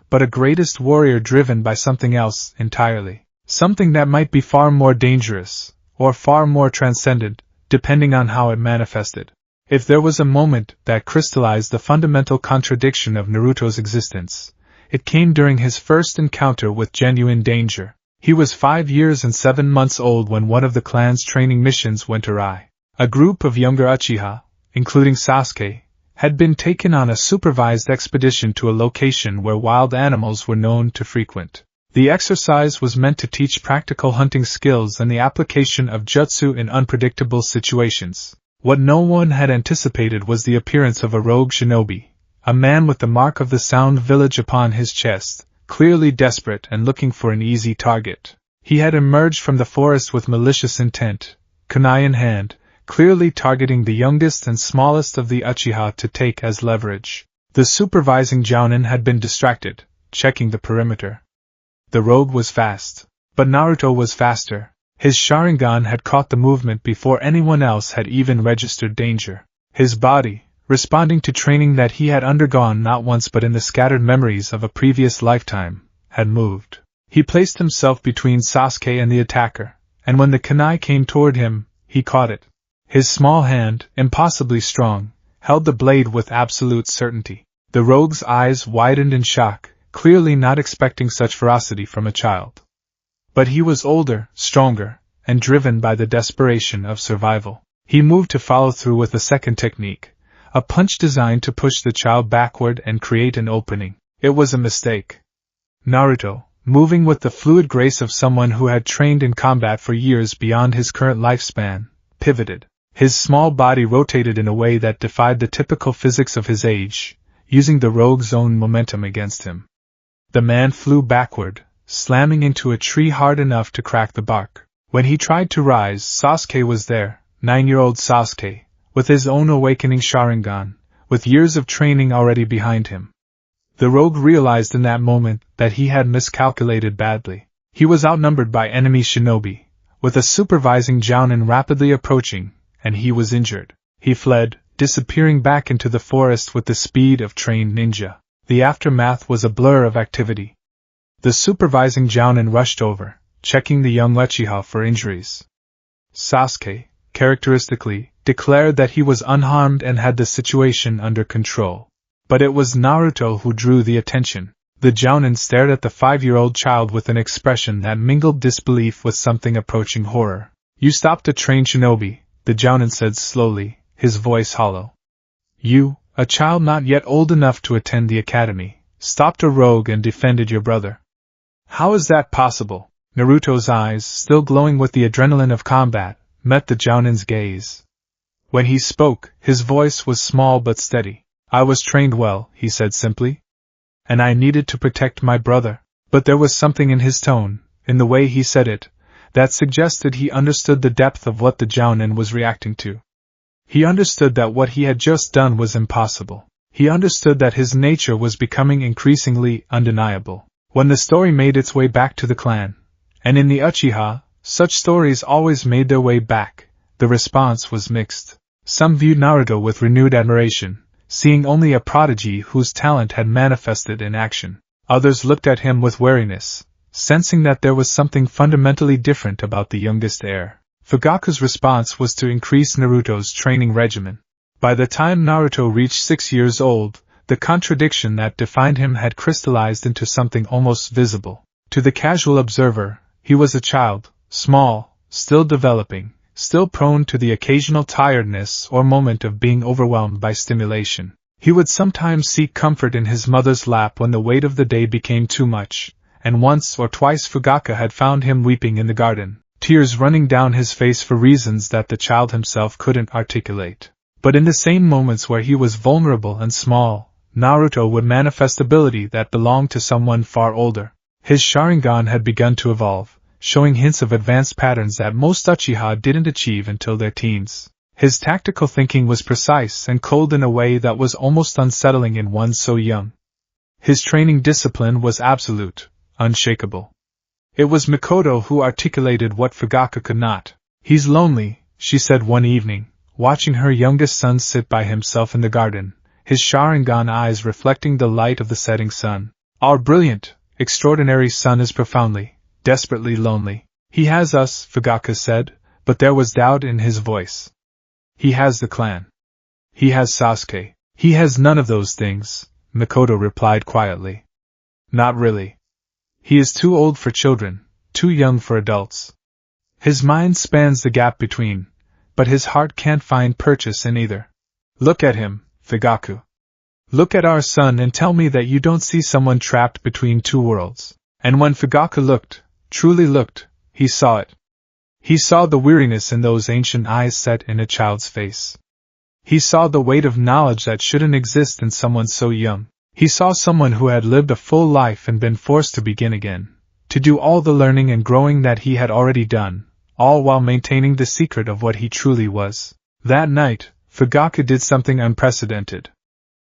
but a greatest warrior driven by something else entirely. Something that might be far more dangerous, or far more transcendent, depending on how it manifested. If there was a moment that crystallized the fundamental contradiction of Naruto's existence, it came during his first encounter with genuine danger. He was 5 years and 7 months old when one of the clan's training missions went awry. A group of younger Uchiha, including Sasuke, had been taken on a supervised expedition to a location where wild animals were known to frequent. The exercise was meant to teach practical hunting skills and the application of jutsu in unpredictable situations. What no one had anticipated was the appearance of a rogue shinobi, a man with the mark of the Sound Village upon his chest, clearly desperate and looking for an easy target. He had emerged from the forest with malicious intent, kunai in hand, clearly targeting the youngest and smallest of the Uchiha to take as leverage. The supervising jounin had been distracted, checking the perimeter. The rogue was fast, but Naruto was faster. His Sharingan had caught the movement before anyone else had even registered danger. His body, responding to training that he had undergone not once but in the scattered memories of a previous lifetime, had moved. He placed himself between Sasuke and the attacker, and when the kunai came toward him, he caught it. His small hand, impossibly strong, held the blade with absolute certainty. The rogue's eyes widened in shock, clearly not expecting such ferocity from a child. But he was older, stronger, and driven by the desperation of survival. He moved to follow through with a second technique, a punch designed to push the child backward and create an opening. It was a mistake. Naruto, moving with the fluid grace of someone who had trained in combat for years beyond his current lifespan, pivoted. His small body rotated in a way that defied the typical physics of his age, using the rogue's own momentum against him. The man flew backward, slamming into a tree hard enough to crack the bark. When he tried to rise, Sasuke was there, 9-year-old Sasuke, with his own awakening Sharingan, with years of training already behind him. The rogue realized in that moment that he had miscalculated badly. He was outnumbered by enemy shinobi, with a supervising jounin rapidly approaching, and he was injured. He fled, disappearing back into the forest with the speed of trained ninja. The aftermath was a blur of activity. The supervising jounin rushed over, checking the young Uchiha for injuries. Sasuke, characteristically, declared that he was unharmed and had the situation under control. But it was Naruto who drew the attention. The jounin stared at the 5-year-old child with an expression that mingled disbelief with something approaching horror. "You stopped a trained shinobi," the jounin said slowly, his voice hollow. "You, a child not yet old enough to attend the academy, stopped a rogue and defended your brother. How is that possible?" Naruto's eyes, still glowing with the adrenaline of combat, met the jounin's gaze. When he spoke, his voice was small but steady. "I was trained well," he said simply. "And I needed to protect my brother." But there was something in his tone, in the way he said it, that suggested he understood the depth of what the jounin was reacting to. He understood that what he had just done was impossible. He understood that his nature was becoming increasingly undeniable. When the story made its way back to the clan, and in the Uchiha, such stories always made their way back, the response was mixed. Some viewed Naruto with renewed admiration, seeing only a prodigy whose talent had manifested in action. Others looked at him with wariness, sensing that there was something fundamentally different about the youngest heir. Fugaku's response was to increase Naruto's training regimen. By the time Naruto reached 6 years old, the contradiction that defined him had crystallized into something almost visible. To the casual observer, he was a child, small, still developing, still prone to the occasional tiredness or moment of being overwhelmed by stimulation. He would sometimes seek comfort in his mother's lap when the weight of the day became too much, and once or twice Fugaku had found him weeping in the garden, tears running down his face for reasons that the child himself couldn't articulate. But in the same moments where he was vulnerable and small, Naruto would manifest ability that belonged to someone far older. His Sharingan had begun to evolve, showing hints of advanced patterns that most Uchiha didn't achieve until their teens. His tactical thinking was precise and cold in a way that was almost unsettling in one so young. His training discipline was absolute, unshakable. It was Mikoto who articulated what Fugaku could not. "He's lonely," she said one evening, watching her youngest son sit by himself in the garden, his Sharingan eyes reflecting the light of the setting sun. "Our brilliant, extraordinary son is profoundly, desperately lonely." "He has us," Fugaku said, but there was doubt in his voice. "He has the clan. He has Sasuke." "He has none of those things," Mikoto replied quietly. "Not really. He is too old for children, too young for adults. His mind spans the gap between, but his heart can't find purchase in either. Look at him, Fugaku. Look at our son and tell me that you don't see someone trapped between two worlds." And when Fugaku looked, truly looked, he saw it. He saw the weariness in those ancient eyes set in a child's face. He saw the weight of knowledge that shouldn't exist in someone so young. He saw someone who had lived a full life and been forced to begin again, to do all the learning and growing that he had already done, all while maintaining the secret of what he truly was. That night, Fugaku did something unprecedented.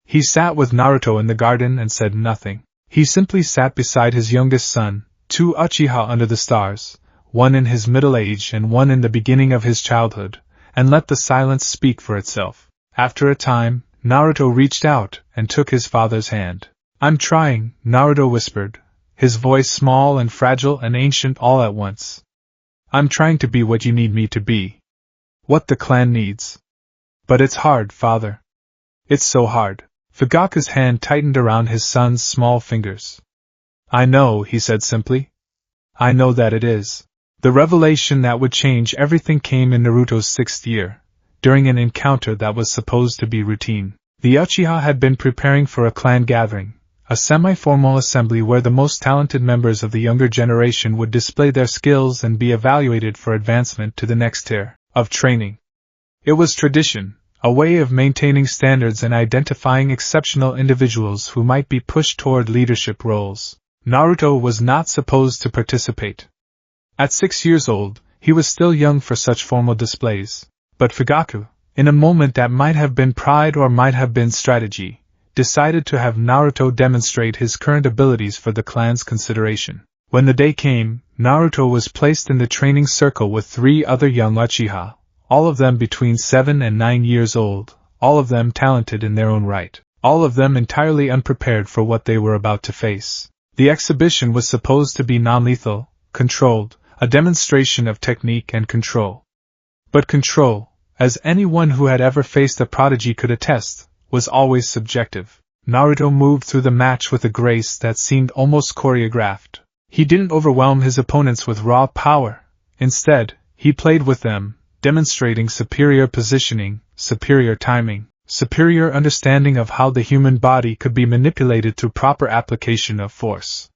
He sat with Naruto in the garden and said nothing. He simply sat beside his youngest son, two Uchiha under the stars, one in his middle age and one in the beginning of his childhood, and let the silence speak for itself. After a time, Naruto reached out and took his father's hand. "I'm trying," Naruto whispered, his voice small and fragile and ancient all at once. "I'm trying to be what you need me to be. What the clan needs. But it's hard, father. It's so hard." Fugaku's hand tightened around his son's small fingers. "I know," he said simply. "I know that it is." The revelation that would change everything came in Naruto's 6th year, during an encounter that was supposed to be routine. The Uchiha had been preparing for a clan gathering, a semi-formal assembly where the most talented members of the younger generation would display their skills and be evaluated for advancement to the next tier of training. It was tradition, a way of maintaining standards and identifying exceptional individuals who might be pushed toward leadership roles. Naruto was not supposed to participate. At 6 years old, he was still young for such formal displays, but Fugaku, in a moment that might have been pride or might have been strategy, decided to have Naruto demonstrate his current abilities for the clan's consideration. When the day came, Naruto was placed in the training circle with 3 other young Uchiha, all of them between 7 and 9 years old, all of them talented in their own right, all of them entirely unprepared for what they were about to face. The exhibition was supposed to be non-lethal, controlled, a demonstration of technique and control. But control, as anyone who had ever faced a prodigy could attest, was always subjective. Naruto moved through the match with a grace that seemed almost choreographed. He didn't overwhelm his opponents with raw power. Instead, he played with them, demonstrating superior positioning, superior timing, superior understanding of how the human body could be manipulated through proper application of force.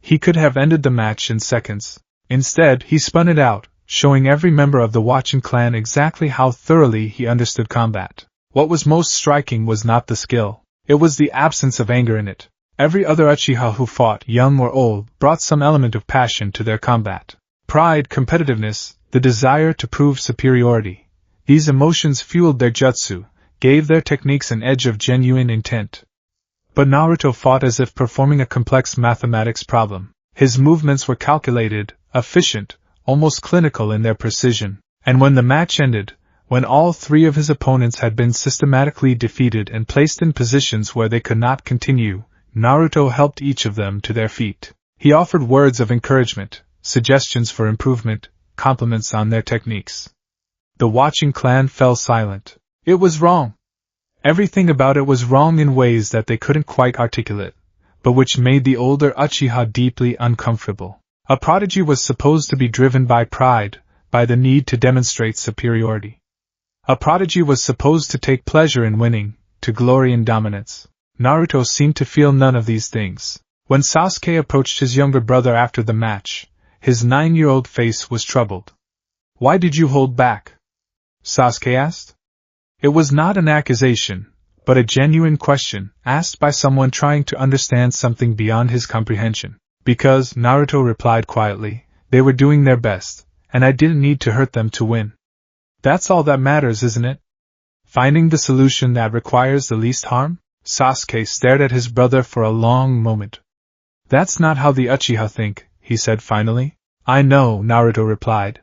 He could have ended the match in seconds. Instead, he spun it out, showing every member of the watching clan exactly how thoroughly he understood combat. What was most striking was not the skill, it was the absence of anger in it. Every other Uchiha who fought, young or old, brought some element of passion to their combat. Pride, competitiveness, the desire to prove superiority. These emotions fueled their jutsu, gave their techniques an edge of genuine intent. But Naruto fought as if performing a complex mathematics problem. His movements were calculated, efficient, almost clinical in their precision, and when the match ended, when all 3 of his opponents had been systematically defeated and placed in positions where they could not continue, Naruto helped each of them to their feet. He offered words of encouragement, suggestions for improvement, compliments on their techniques. The watching clan fell silent. It was wrong. Everything about it was wrong in ways that they couldn't quite articulate, but which made the older Uchiha deeply uncomfortable. A prodigy was supposed to be driven by pride, by the need to demonstrate superiority. A prodigy was supposed to take pleasure in winning, to glory in dominance. Naruto seemed to feel none of these things. When Sasuke approached his younger brother after the match, his 9-year-old face was troubled. "Why did you hold back?" Sasuke asked. It was not an accusation, but a genuine question, asked by someone trying to understand something beyond his comprehension. "Because," Naruto replied quietly, "they were doing their best, and I didn't need to hurt them to win. That's all that matters, isn't it? Finding the solution that requires the least harm?" Sasuke stared at his brother for a long moment. "That's not how the Uchiha think," he said finally. "I know," Naruto replied.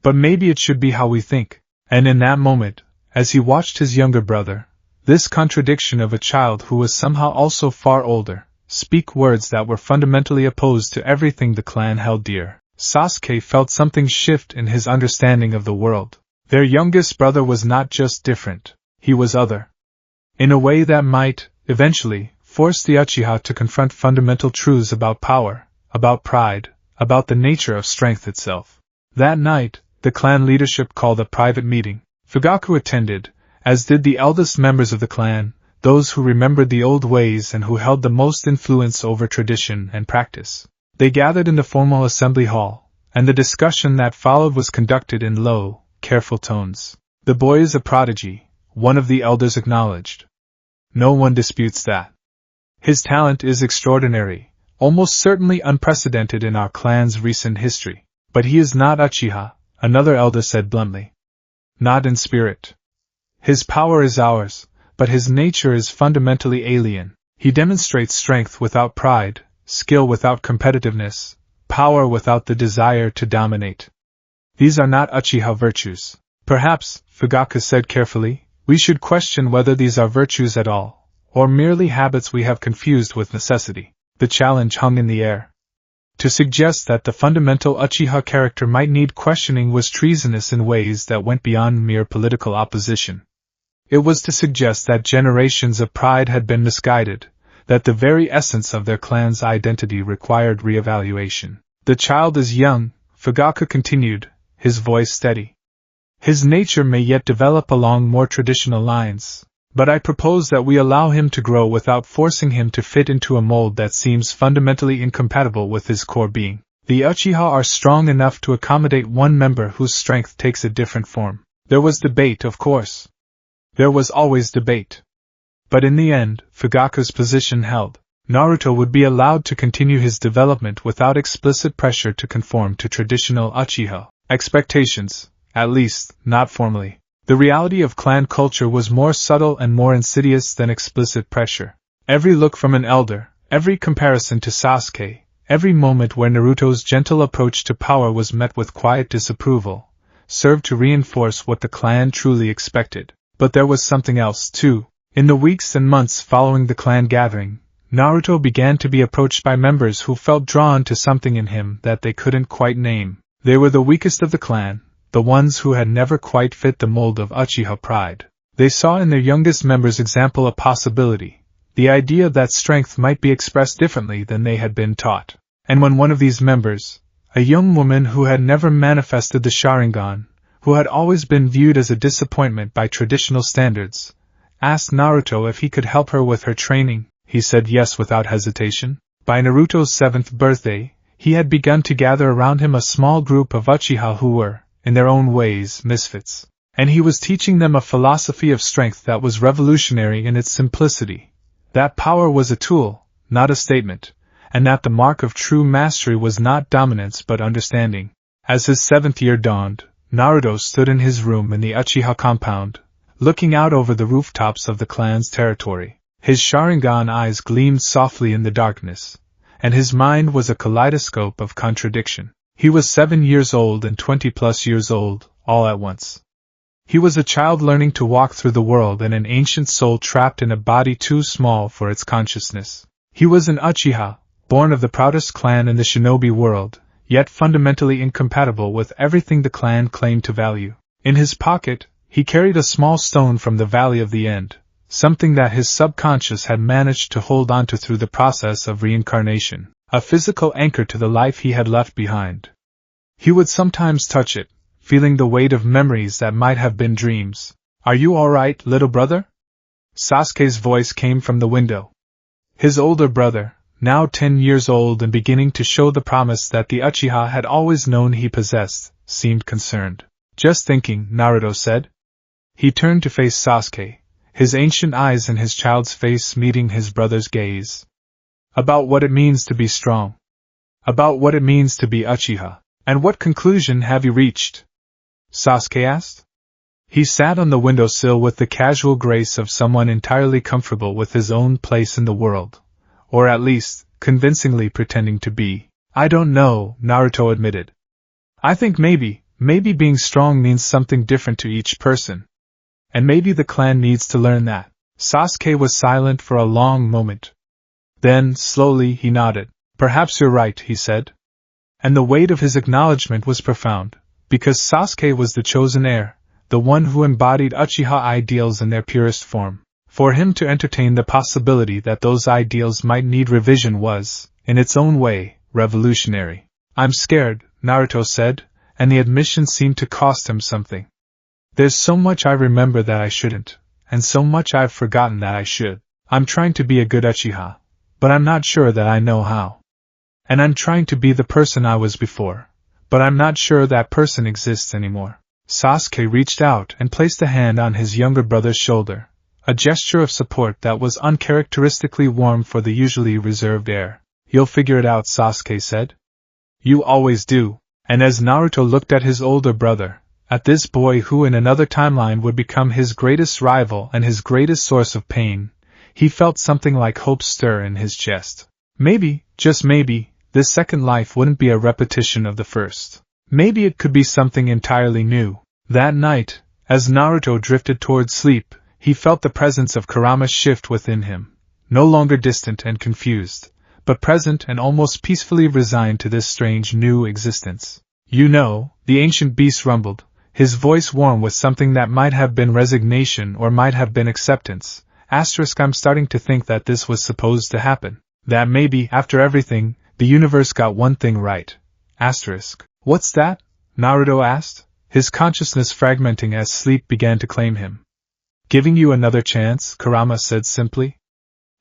"But maybe it should be how we think." And in that moment, as he watched his younger brother, this contradiction of a child who was somehow also far older, speak words that were fundamentally opposed to everything the clan held dear, Sasuke felt something shift in his understanding of the world. Their youngest brother was not just different, he was other. In a way that might, eventually, force the Uchiha to confront fundamental truths about power, about pride, about the nature of strength itself. That night, the clan leadership called a private meeting. Fugaku attended, as did the eldest members of the clan, those who remembered the old ways and who held the most influence over tradition and practice. They gathered in the formal assembly hall, and the discussion that followed was conducted in low, careful tones. "The boy is a prodigy," one of the elders acknowledged. "No one disputes that. His talent is extraordinary, almost certainly unprecedented in our clan's recent history. But he is not Uchiha," another elder said bluntly. "Not in spirit. His power is ours, but his nature is fundamentally alien. He demonstrates strength without pride, skill without competitiveness, power without the desire to dominate. These are not Uchiha virtues. Perhaps," Fugaku said carefully, "we should question whether these are virtues at all, or merely habits we have confused with necessity." The challenge hung in the air. To suggest that the fundamental Uchiha character might need questioning was treasonous in ways that went beyond mere political opposition. It was to suggest that generations of pride had been misguided, that the very essence of their clan's identity required reevaluation. "The child is young," Fugaku continued, his voice steady. "His nature may yet develop along more traditional lines, but I propose that we allow him to grow without forcing him to fit into a mold that seems fundamentally incompatible with his core being. The Uchiha are strong enough to accommodate one member whose strength takes a different form." There was debate, of course. There was always debate. But in the end, Fugaku's position held. Naruto would be allowed to continue his development without explicit pressure to conform to traditional Uchiha expectations, at least, not formally. The reality of clan culture was more subtle and more insidious than explicit pressure. Every look from an elder, every comparison to Sasuke, every moment where Naruto's gentle approach to power was met with quiet disapproval, served to reinforce what the clan truly expected. But there was something else, too. In the weeks and months following the clan gathering, Naruto began to be approached by members who felt drawn to something in him that they couldn't quite name. They were the weakest of the clan, the ones who had never quite fit the mold of Uchiha pride. They saw in their youngest member's example a possibility, the idea that strength might be expressed differently than they had been taught. And when one of these members, a young woman who had never manifested the Sharingan, who had always been viewed as a disappointment by traditional standards, asked Naruto if he could help her with her training, he said yes without hesitation. By Naruto's 7th birthday, he had begun to gather around him a small group of Uchiha who were, in their own ways, misfits. And he was teaching them a philosophy of strength that was revolutionary in its simplicity. That power was a tool, not a statement, and that the mark of true mastery was not dominance but understanding. As his 7th year dawned, Naruto stood in his room in the Uchiha compound, looking out over the rooftops of the clan's territory. His Sharingan eyes gleamed softly in the darkness, and his mind was a kaleidoscope of contradiction. He was 7 years old and 20+ years old, all at once. He was a child learning to walk through the world and an ancient soul trapped in a body too small for its consciousness. He was an Uchiha, born of the proudest clan in the shinobi world, yet fundamentally incompatible with everything the clan claimed to value. In his pocket, he carried a small stone from the Valley of the End, something that his subconscious had managed to hold onto through the process of reincarnation, a physical anchor to the life he had left behind. He would sometimes touch it, feeling the weight of memories that might have been dreams. "Are you all right, little brother?" Sasuke's voice came from the window. His older brother, now 10 years old and beginning to show the promise that the Uchiha had always known he possessed, seemed concerned. "Just thinking," Naruto said. He turned to face Sasuke, his ancient eyes and his child's face meeting his brother's gaze. "About what it means to be strong. About what it means to be Uchiha. And what conclusion have you reached?" Sasuke asked. He sat on the windowsill with the casual grace of someone entirely comfortable with his own place in the world, or at least, convincingly pretending to be. "I don't know," Naruto admitted. "I think maybe being strong means something different to each person. And maybe the clan needs to learn that." Sasuke was silent for a long moment. Then, slowly, he nodded. "Perhaps you're right," he said. And the weight of his acknowledgement was profound, because Sasuke was the chosen heir, the one who embodied Uchiha ideals in their purest form. For him to entertain the possibility that those ideals might need revision was, in its own way, revolutionary. "I'm scared," Naruto said, and the admission seemed to cost him something. "There's so much I remember that I shouldn't, and so much I've forgotten that I should. I'm trying to be a good Uchiha, but I'm not sure that I know how. And I'm trying to be the person I was before, but I'm not sure that person exists anymore. Sasuke reached out and placed a hand on his younger brother's shoulder, a gesture of support that was uncharacteristically warm for the usually reserved air. You'll figure it out, Sasuke said. You always do. And as Naruto looked at his older brother, at this boy who in another timeline would become his greatest rival and his greatest source of pain, he felt something like hope stir in his chest. Maybe, just maybe, this second life wouldn't be a repetition of the first. Maybe it could be something entirely new. That night, as Naruto drifted towards sleep, he felt the presence of Kurama shift within him, no longer distant and confused, but present and almost peacefully resigned to this strange new existence. You know, the ancient beast rumbled, his voice warm with something that might have been resignation or might have been acceptance. I'm starting to think that this was supposed to happen. That maybe, after everything, the universe got one thing right. What's that? Naruto asked, his consciousness fragmenting as sleep began to claim him. Giving you another chance, Kurama said simply.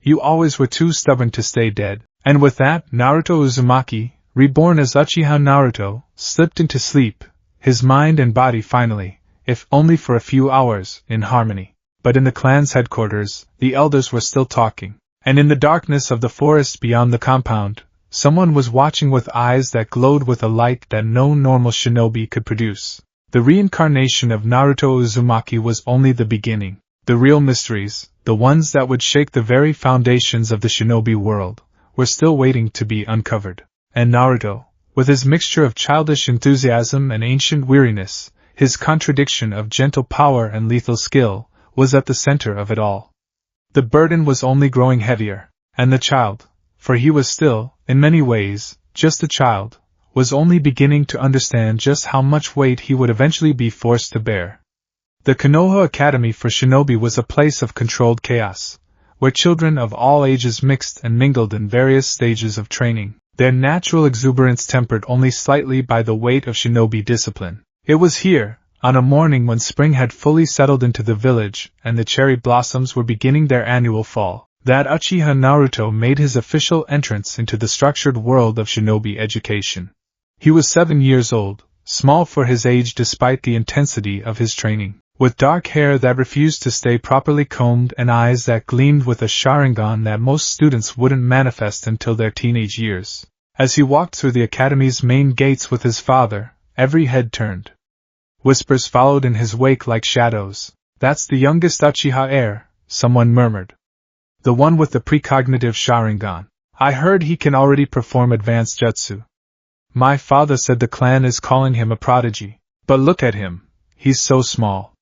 You always were too stubborn to stay dead. And with that, Naruto Uzumaki, reborn as Uchiha Naruto, slipped into sleep, his mind and body finally, if only for a few hours, in harmony. But in the clan's headquarters, the elders were still talking. And in the darkness of the forest beyond the compound, someone was watching with eyes that glowed with a light that no normal shinobi could produce. The reincarnation of Naruto Uzumaki was only the beginning. The real mysteries, the ones that would shake the very foundations of the shinobi world, were still waiting to be uncovered. And Naruto, with his mixture of childish enthusiasm and ancient weariness, his contradiction of gentle power and lethal skill, was at the center of it all. The burden was only growing heavier, and the child, for he was still, in many ways, just a child, was only beginning to understand just how much weight he would eventually be forced to bear. The Konoha Academy for Shinobi was a place of controlled chaos, where children of all ages mixed and mingled in various stages of training, their natural exuberance tempered only slightly by the weight of shinobi discipline. It was here, on a morning when spring had fully settled into the village and the cherry blossoms were beginning their annual fall, that Uchiha Naruto made his official entrance into the structured world of shinobi education. He was 7 years old, small for his age despite the intensity of his training, with dark hair that refused to stay properly combed and eyes that gleamed with a Sharingan that most students wouldn't manifest until their teenage years. As he walked through the academy's main gates with his father, every head turned. Whispers followed in his wake like shadows. That's the youngest Uchiha heir, someone murmured. The one with the precognitive Sharingan. I heard he can already perform advanced jutsu. My father said the clan is calling him a prodigy. But look at him, he's so small.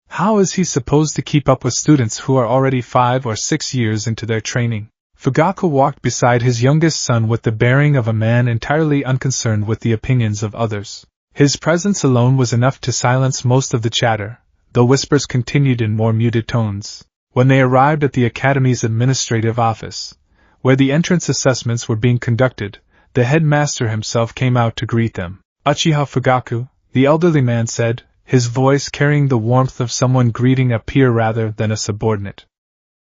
How is he supposed to keep up with students who are already 5 or 6 years into their training? Fugaku walked beside his youngest son with the bearing of a man entirely unconcerned with the opinions of others. His presence alone was enough to silence most of the chatter, though whispers continued in more muted tones. When they arrived at the academy's administrative office, where the entrance assessments were being conducted, the headmaster himself came out to greet them. Uchiha Fugaku, the elderly man said, his voice carrying the warmth of someone greeting a peer rather than a subordinate.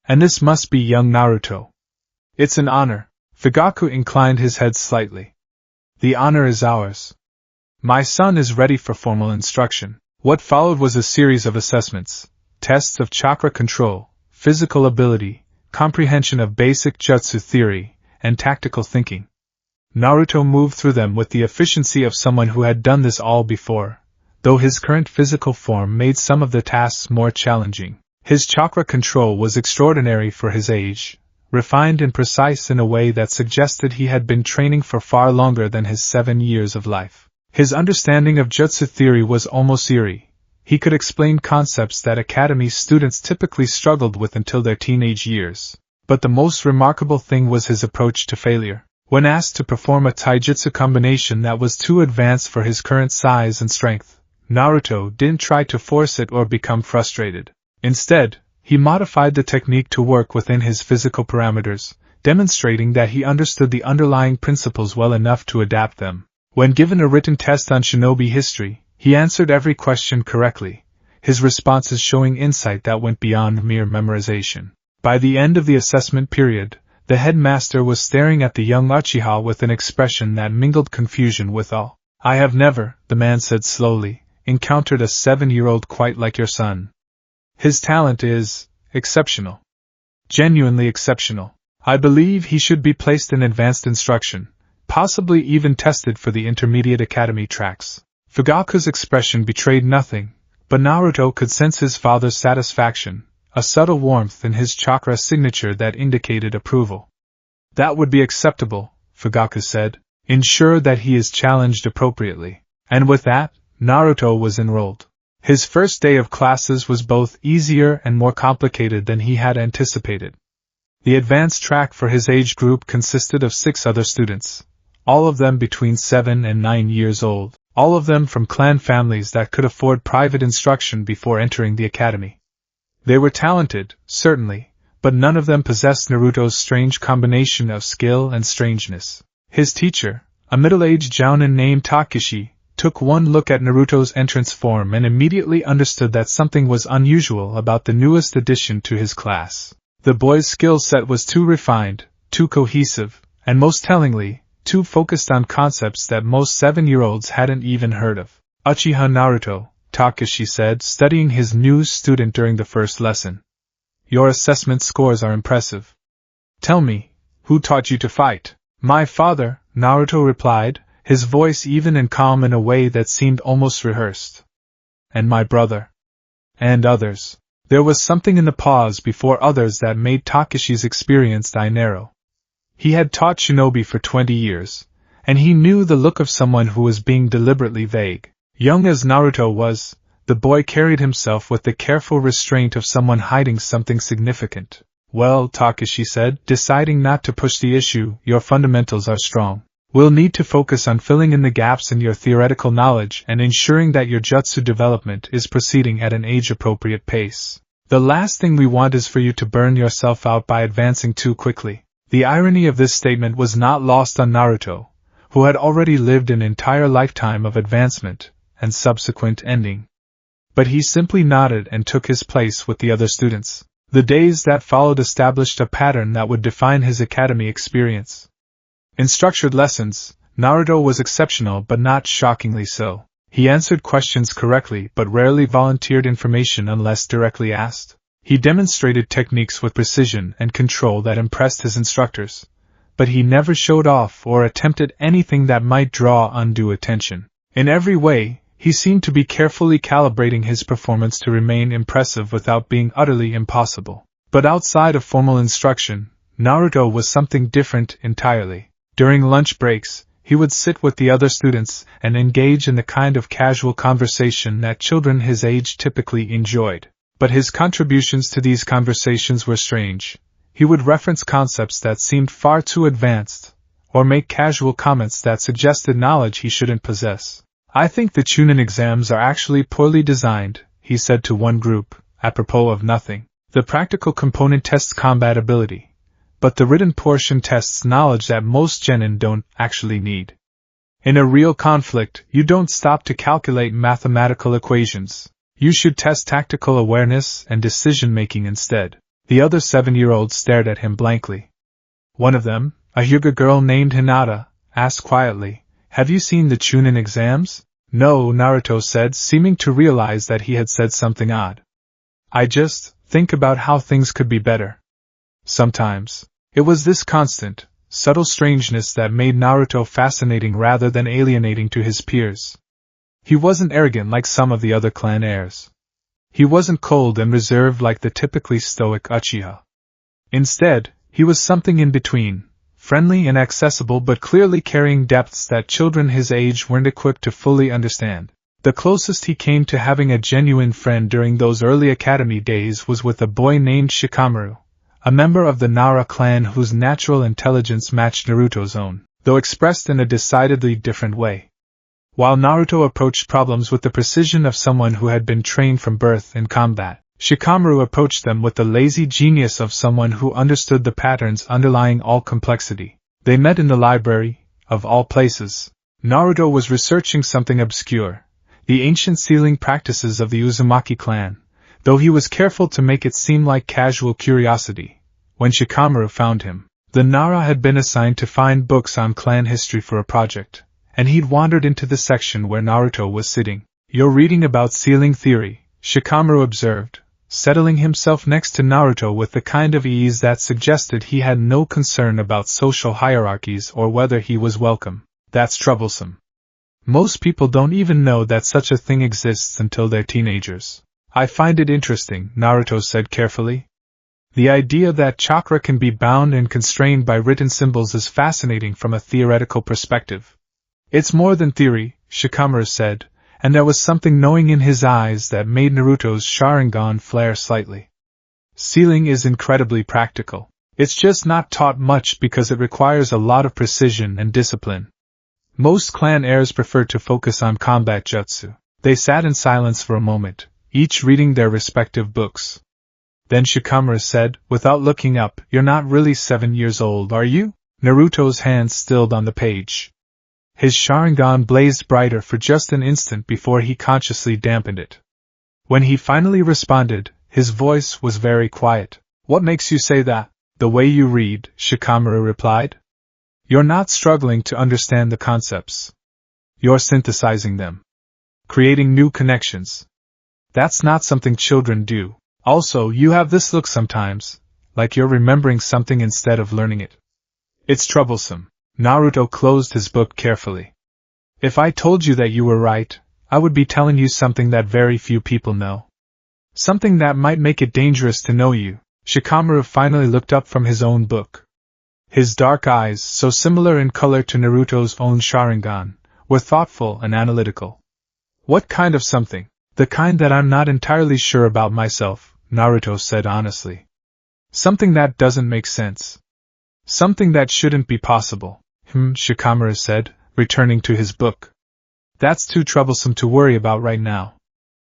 And this must be young Naruto. It's an honor. Fugaku inclined his head slightly. The honor is ours. My son is ready for formal instruction. What followed was a series of assessments, tests of chakra control, physical ability, comprehension of basic jutsu theory, and tactical thinking. Naruto moved through them with the efficiency of someone who had done this all before, though his current physical form made some of the tasks more challenging. His chakra control was extraordinary for his age, refined and precise in a way that suggested he had been training for far longer than his 7 years of life. His understanding of jutsu theory was almost eerie. He could explain concepts that academy students typically struggled with until their teenage years. But the most remarkable thing was his approach to failure. When asked to perform a taijutsu combination that was too advanced for his current size and strength, Naruto didn't try to force it or become frustrated. Instead, he modified the technique to work within his physical parameters, demonstrating that he understood the underlying principles well enough to adapt them. When given a written test on shinobi history, he answered every question correctly, his responses showing insight that went beyond mere memorization. By the end of the assessment period, the headmaster was staring at the young Uchiha with an expression that mingled confusion with awe. I have never, the man said slowly, encountered a 7-year-old quite like your son. His talent is exceptional. Genuinely exceptional. I believe he should be placed in advanced instruction, possibly even tested for the intermediate academy tracks. Fugaku's expression betrayed nothing, but Naruto could sense his father's satisfaction, a subtle warmth in his chakra signature that indicated approval. That would be acceptable, Fugaku said. Ensure that he is challenged appropriately. And with that, Naruto was enrolled. His first day of classes was both easier and more complicated than he had anticipated. The advanced track for his age group consisted of 6 other students, all of them between 7 and 9 years old, all of them from clan families that could afford private instruction before entering the academy. They were talented, certainly, but none of them possessed Naruto's strange combination of skill and strangeness. His teacher, a middle-aged jounin named Takeshi, took one look at Naruto's entrance form and immediately understood that something was unusual about the newest addition to his class. The boy's skill set was too refined, too cohesive, and most tellingly, too focused on concepts that most 7-year-olds hadn't even heard of. Uchiha Naruto, Takeshi said, studying his new student during the first lesson. Your assessment scores are impressive. Tell me, who taught you to fight? My father, Naruto replied, his voice even and calm in a way that seemed almost rehearsed. And my brother. And others. There was something in the pause before others that made Takeshi's experience narrow. He had taught shinobi for 20 years, and he knew the look of someone who was being deliberately vague. Young as Naruto was, the boy carried himself with the careful restraint of someone hiding something significant. Well, Takeshi said, deciding not to push the issue, your fundamentals are strong. We'll need to focus on filling in the gaps in your theoretical knowledge and ensuring that your jutsu development is proceeding at an age-appropriate pace. The last thing we want is for you to burn yourself out by advancing too quickly. The irony of this statement was not lost on Naruto, who had already lived an entire lifetime of advancement and subsequent ending. But he simply nodded and took his place with the other students. The days that followed established a pattern that would define his academy experience. In structured lessons, Naruto was exceptional but not shockingly so. He answered questions correctly but rarely volunteered information unless directly asked. He demonstrated techniques with precision and control that impressed his instructors, but he never showed off or attempted anything that might draw undue attention. In every way, he seemed to be carefully calibrating his performance to remain impressive without being utterly impossible. But outside of formal instruction, Naruto was something different entirely. During lunch breaks, he would sit with the other students and engage in the kind of casual conversation that children his age typically enjoyed. But his contributions to these conversations were strange. He would reference concepts that seemed far too advanced, or make casual comments that suggested knowledge he shouldn't possess. I think the Chunin exams are actually poorly designed, he said to one group, apropos of nothing. The practical component tests combat ability, but the written portion tests knowledge that most genin don't actually need. In a real conflict, you don't stop to calculate mathematical equations. You should test tactical awareness and decision-making instead. The other 7-year-olds stared at him blankly. One of them, a Hyuga girl named Hinata, asked quietly, Have you seen the Chunin exams? No, Naruto said, seeming to realize that he had said something odd. I just think about how things could be better. Sometimes. It was this constant, subtle strangeness that made Naruto fascinating rather than alienating to his peers. He wasn't arrogant like some of the other clan heirs. He wasn't cold and reserved like the typically stoic Uchiha. Instead, he was something in between, friendly and accessible but clearly carrying depths that children his age weren't equipped to fully understand. The closest he came to having a genuine friend during those early academy days was with a boy named Shikamaru, a member of the Nara clan whose natural intelligence matched Naruto's own, though expressed in a decidedly different way. While Naruto approached problems with the precision of someone who had been trained from birth in combat, Shikamaru approached them with the lazy genius of someone who understood the patterns underlying all complexity. They met in the library, of all places. Naruto was researching something obscure, the ancient sealing practices of the Uzumaki clan, though he was careful to make it seem like casual curiosity. When Shikamaru found him, the Nara had been assigned to find books on clan history for a project, and he'd wandered into the section where Naruto was sitting. "You're reading about sealing theory," Shikamaru observed, settling himself next to Naruto with the kind of ease that suggested he had no concern about social hierarchies or whether he was welcome. "That's troublesome. Most people don't even know that such a thing exists until they're teenagers." "I find it interesting," Naruto said carefully. "The idea that chakra can be bound and constrained by written symbols is fascinating from a theoretical perspective." "It's more than theory," Shikamaru said, and there was something knowing in his eyes that made Naruto's Sharingan flare slightly. "Sealing is incredibly practical. It's just not taught much because it requires a lot of precision and discipline. Most clan heirs prefer to focus on combat jutsu." They sat in silence for a moment, each reading their respective books. Then Shikamaru said, without looking up, "You're not really 7 years old, are you?" Naruto's hands stilled on the page. His Sharingan blazed brighter for just an instant before he consciously dampened it. When he finally responded, his voice was very quiet. "What makes you say that?" "The way you read," Shikamaru replied. "You're not struggling to understand the concepts. You're synthesizing them. Creating new connections. That's not something children do. Also, you have this look sometimes, like you're remembering something instead of learning it. It's troublesome." Naruto closed his book carefully. "If I told you that you were right, I would be telling you something that very few people know. Something that might make it dangerous to know you." Shikamaru finally looked up from his own book. His dark eyes, so similar in color to Naruto's own Sharingan, were thoughtful and analytical. "What kind of something?" "The kind that I'm not entirely sure about myself," Naruto said honestly. "Something that doesn't make sense. Something that shouldn't be possible." Shikamaru said, returning to his book. "That's too troublesome to worry about right now.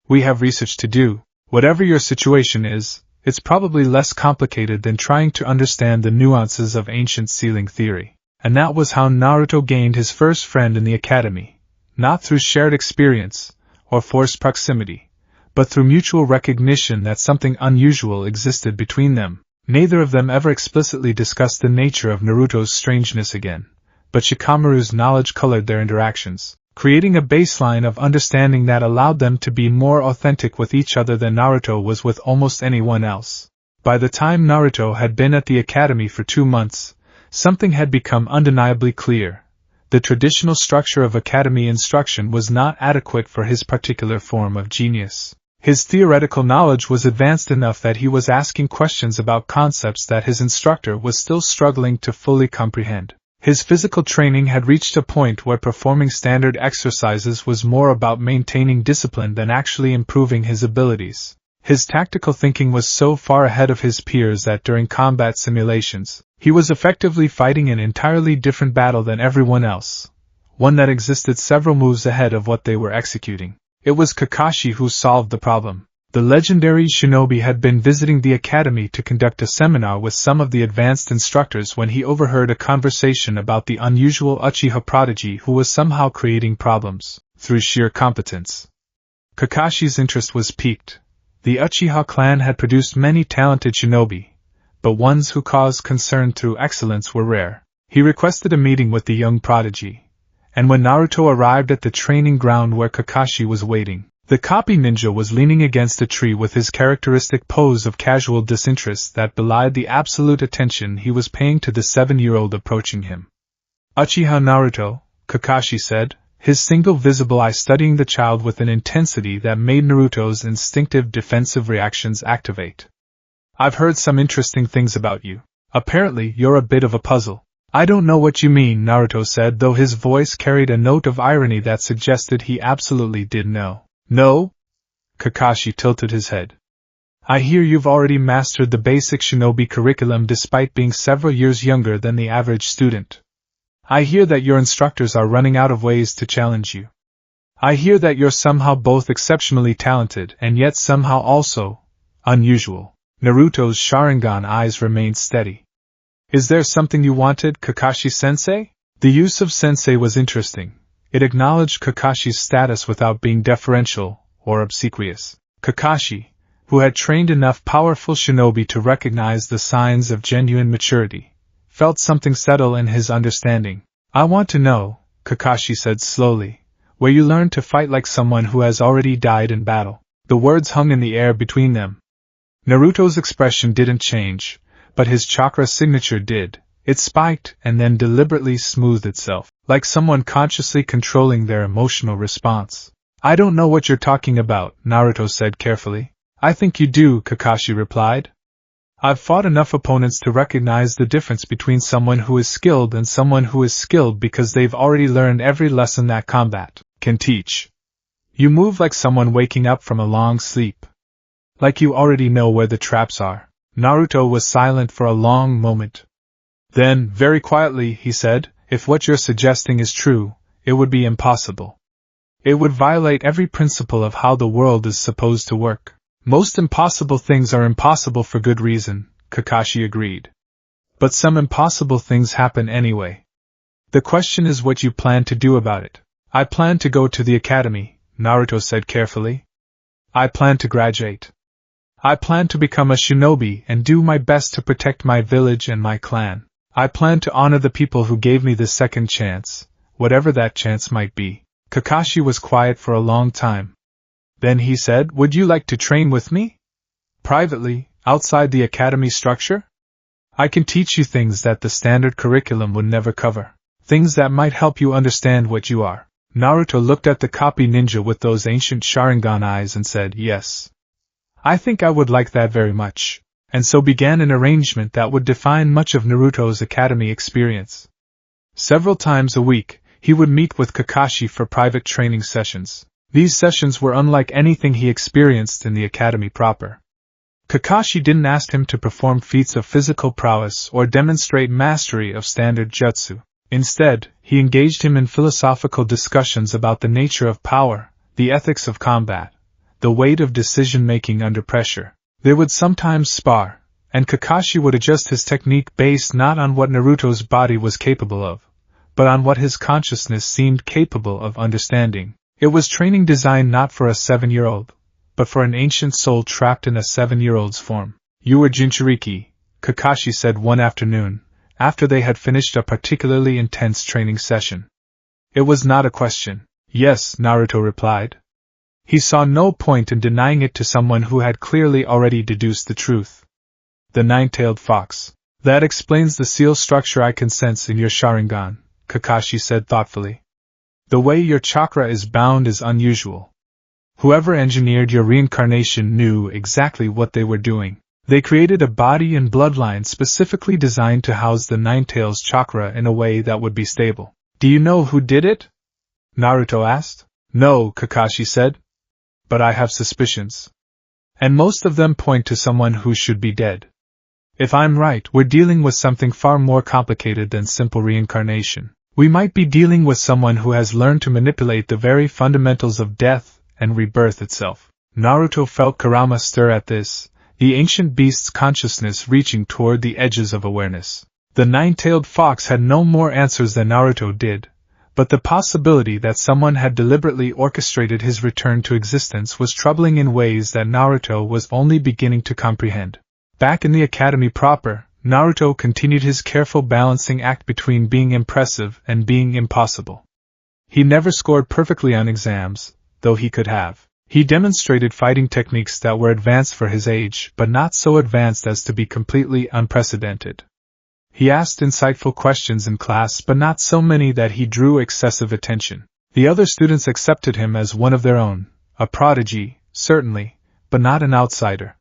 We have research to do. Whatever your situation is, it's probably less complicated than trying to understand the nuances of ancient sealing theory." And that was how Naruto gained his first friend in the academy, not through shared experience or forced proximity, but through mutual recognition that something unusual existed between them. Neither of them ever explicitly discussed the nature of Naruto's strangeness again, but Shikamaru's knowledge colored their interactions, creating a baseline of understanding that allowed them to be more authentic with each other than Naruto was with almost anyone else. By the time Naruto had been at the academy for 2 months, something had become undeniably clear. The traditional structure of academy instruction was not adequate for his particular form of genius. His theoretical knowledge was advanced enough that he was asking questions about concepts that his instructor was still struggling to fully comprehend. His physical training had reached a point where performing standard exercises was more about maintaining discipline than actually improving his abilities. His tactical thinking was so far ahead of his peers that during combat simulations, he was effectively fighting an entirely different battle than everyone else, one that existed several moves ahead of what they were executing. It was Kakashi who solved the problem. The legendary shinobi had been visiting the academy to conduct a seminar with some of the advanced instructors when he overheard a conversation about the unusual Uchiha prodigy who was somehow creating problems through sheer competence. Kakashi's interest was piqued. The Uchiha clan had produced many talented shinobi, but ones who caused concern through excellence were rare. He requested a meeting with the young prodigy, and when Naruto arrived at the training ground where Kakashi was waiting, the copy ninja was leaning against a tree with his characteristic pose of casual disinterest that belied the absolute attention he was paying to the 7-year-old approaching him. "Uchiha Naruto," Kakashi said, his single visible eye studying the child with an intensity that made Naruto's instinctive defensive reactions activate. "I've heard some interesting things about you. Apparently, you're a bit of a puzzle." "I don't know what you mean," Naruto said, though his voice carried a note of irony that suggested he absolutely did know. "No?" Kakashi tilted his head. "I hear you've already mastered the basic shinobi curriculum despite being several years younger than the average student. I hear that your instructors are running out of ways to challenge you. I hear that you're somehow both exceptionally talented and yet somehow also unusual." Naruto's Sharingan eyes remained steady. "Is there something you wanted, Kakashi-sensei?" The use of sensei was interesting. It acknowledged Kakashi's status without being deferential or obsequious. Kakashi, who had trained enough powerful shinobi to recognize the signs of genuine maturity, felt something settle in his understanding. "I want to know, Kakashi said slowly, where you learn to fight like someone who has already died in battle. The words hung in the air between them. Naruto's expression didn't change, but his chakra signature did. It spiked and then deliberately smoothed itself, like someone consciously controlling their emotional response. I don't know what you're talking about, Naruto said carefully. I think you do, Kakashi replied. I've fought enough opponents to recognize the difference between someone who is skilled and someone who is skilled because they've already learned every lesson that combat can teach. You move like someone waking up from a long sleep. Like you already know where the traps are. Naruto was silent for a long moment. Then, very quietly, he said, if what you're suggesting is true, it would be impossible. It would violate every principle of how the world is supposed to work. Most impossible things are impossible for good reason, Kakashi agreed. But some impossible things happen anyway. The question is what you plan to do about it. I plan to go to the academy, Naruto said carefully. I plan to graduate. I plan to become a shinobi and do my best to protect my village and my clan. I plan to honor the people who gave me the second chance, whatever that chance might be. Kakashi was quiet for a long time. Then he said, would you like to train with me? Privately, outside the academy structure? I can teach you things that the standard curriculum would never cover. Things that might help you understand what you are. Naruto looked at the copy ninja with those ancient Sharingan eyes and said, yes. I think I would like that very much. And so began an arrangement that would define much of Naruto's academy experience. Several times a week, he would meet with Kakashi for private training sessions. These sessions were unlike anything he experienced in the academy proper. Kakashi didn't ask him to perform feats of physical prowess or demonstrate mastery of standard jutsu. Instead, he engaged him in philosophical discussions about the nature of power, the ethics of combat, the weight of decision-making under pressure. They would sometimes spar, and Kakashi would adjust his technique based not on what Naruto's body was capable of, but on what his consciousness seemed capable of understanding. It was training designed not for a 7-year-old, but for an ancient soul trapped in a 7-year-old's form. You were Jinchuriki, Kakashi said one afternoon, after they had finished a particularly intense training session. It was not a question. Yes, Naruto replied. He saw no point in denying it to someone who had clearly already deduced the truth. The nine-tailed fox. That explains the seal structure I can sense in your Sharingan, Kakashi said thoughtfully. The way your chakra is bound is unusual. Whoever engineered your reincarnation knew exactly what they were doing. They created a body and bloodline specifically designed to house the nine-tails chakra in a way that would be stable. Do you know who did it? Naruto asked. No, Kakashi said. But I have suspicions. And most of them point to someone who should be dead. If I'm right, we're dealing with something far more complicated than simple reincarnation. We might be dealing with someone who has learned to manipulate the very fundamentals of death and rebirth itself. Naruto felt Kurama stir at this, the ancient beast's consciousness reaching toward the edges of awareness. The nine-tailed fox had no more answers than Naruto did, but the possibility that someone had deliberately orchestrated his return to existence was troubling in ways that Naruto was only beginning to comprehend. Back in the academy proper, Naruto continued his careful balancing act between being impressive and being impossible. He never scored perfectly on exams, though he could have. He demonstrated fighting techniques that were advanced for his age, but not so advanced as to be completely unprecedented. He asked insightful questions in class, but not so many that he drew excessive attention. The other students accepted him as one of their own, a prodigy, certainly, but not an outsider.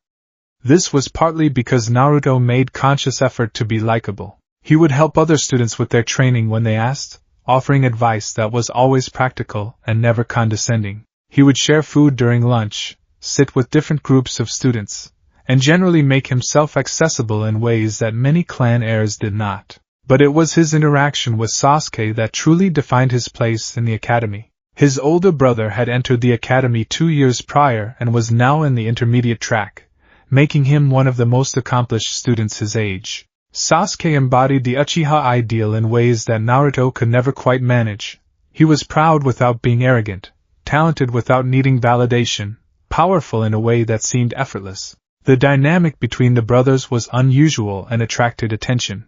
This was partly because Naruto made conscious effort to be likable. He would help other students with their training when they asked, offering advice that was always practical and never condescending. He would share food during lunch, sit with different groups of students, and generally make himself accessible in ways that many clan heirs did not. But it was his interaction with Sasuke that truly defined his place in the academy. His older brother had entered the academy 2 years prior and was now in the intermediate track, making him one of the most accomplished students his age. Sasuke embodied the Uchiha ideal in ways that Naruto could never quite manage. He was proud without being arrogant, talented without needing validation, powerful in a way that seemed effortless. The dynamic between the brothers was unusual and attracted attention.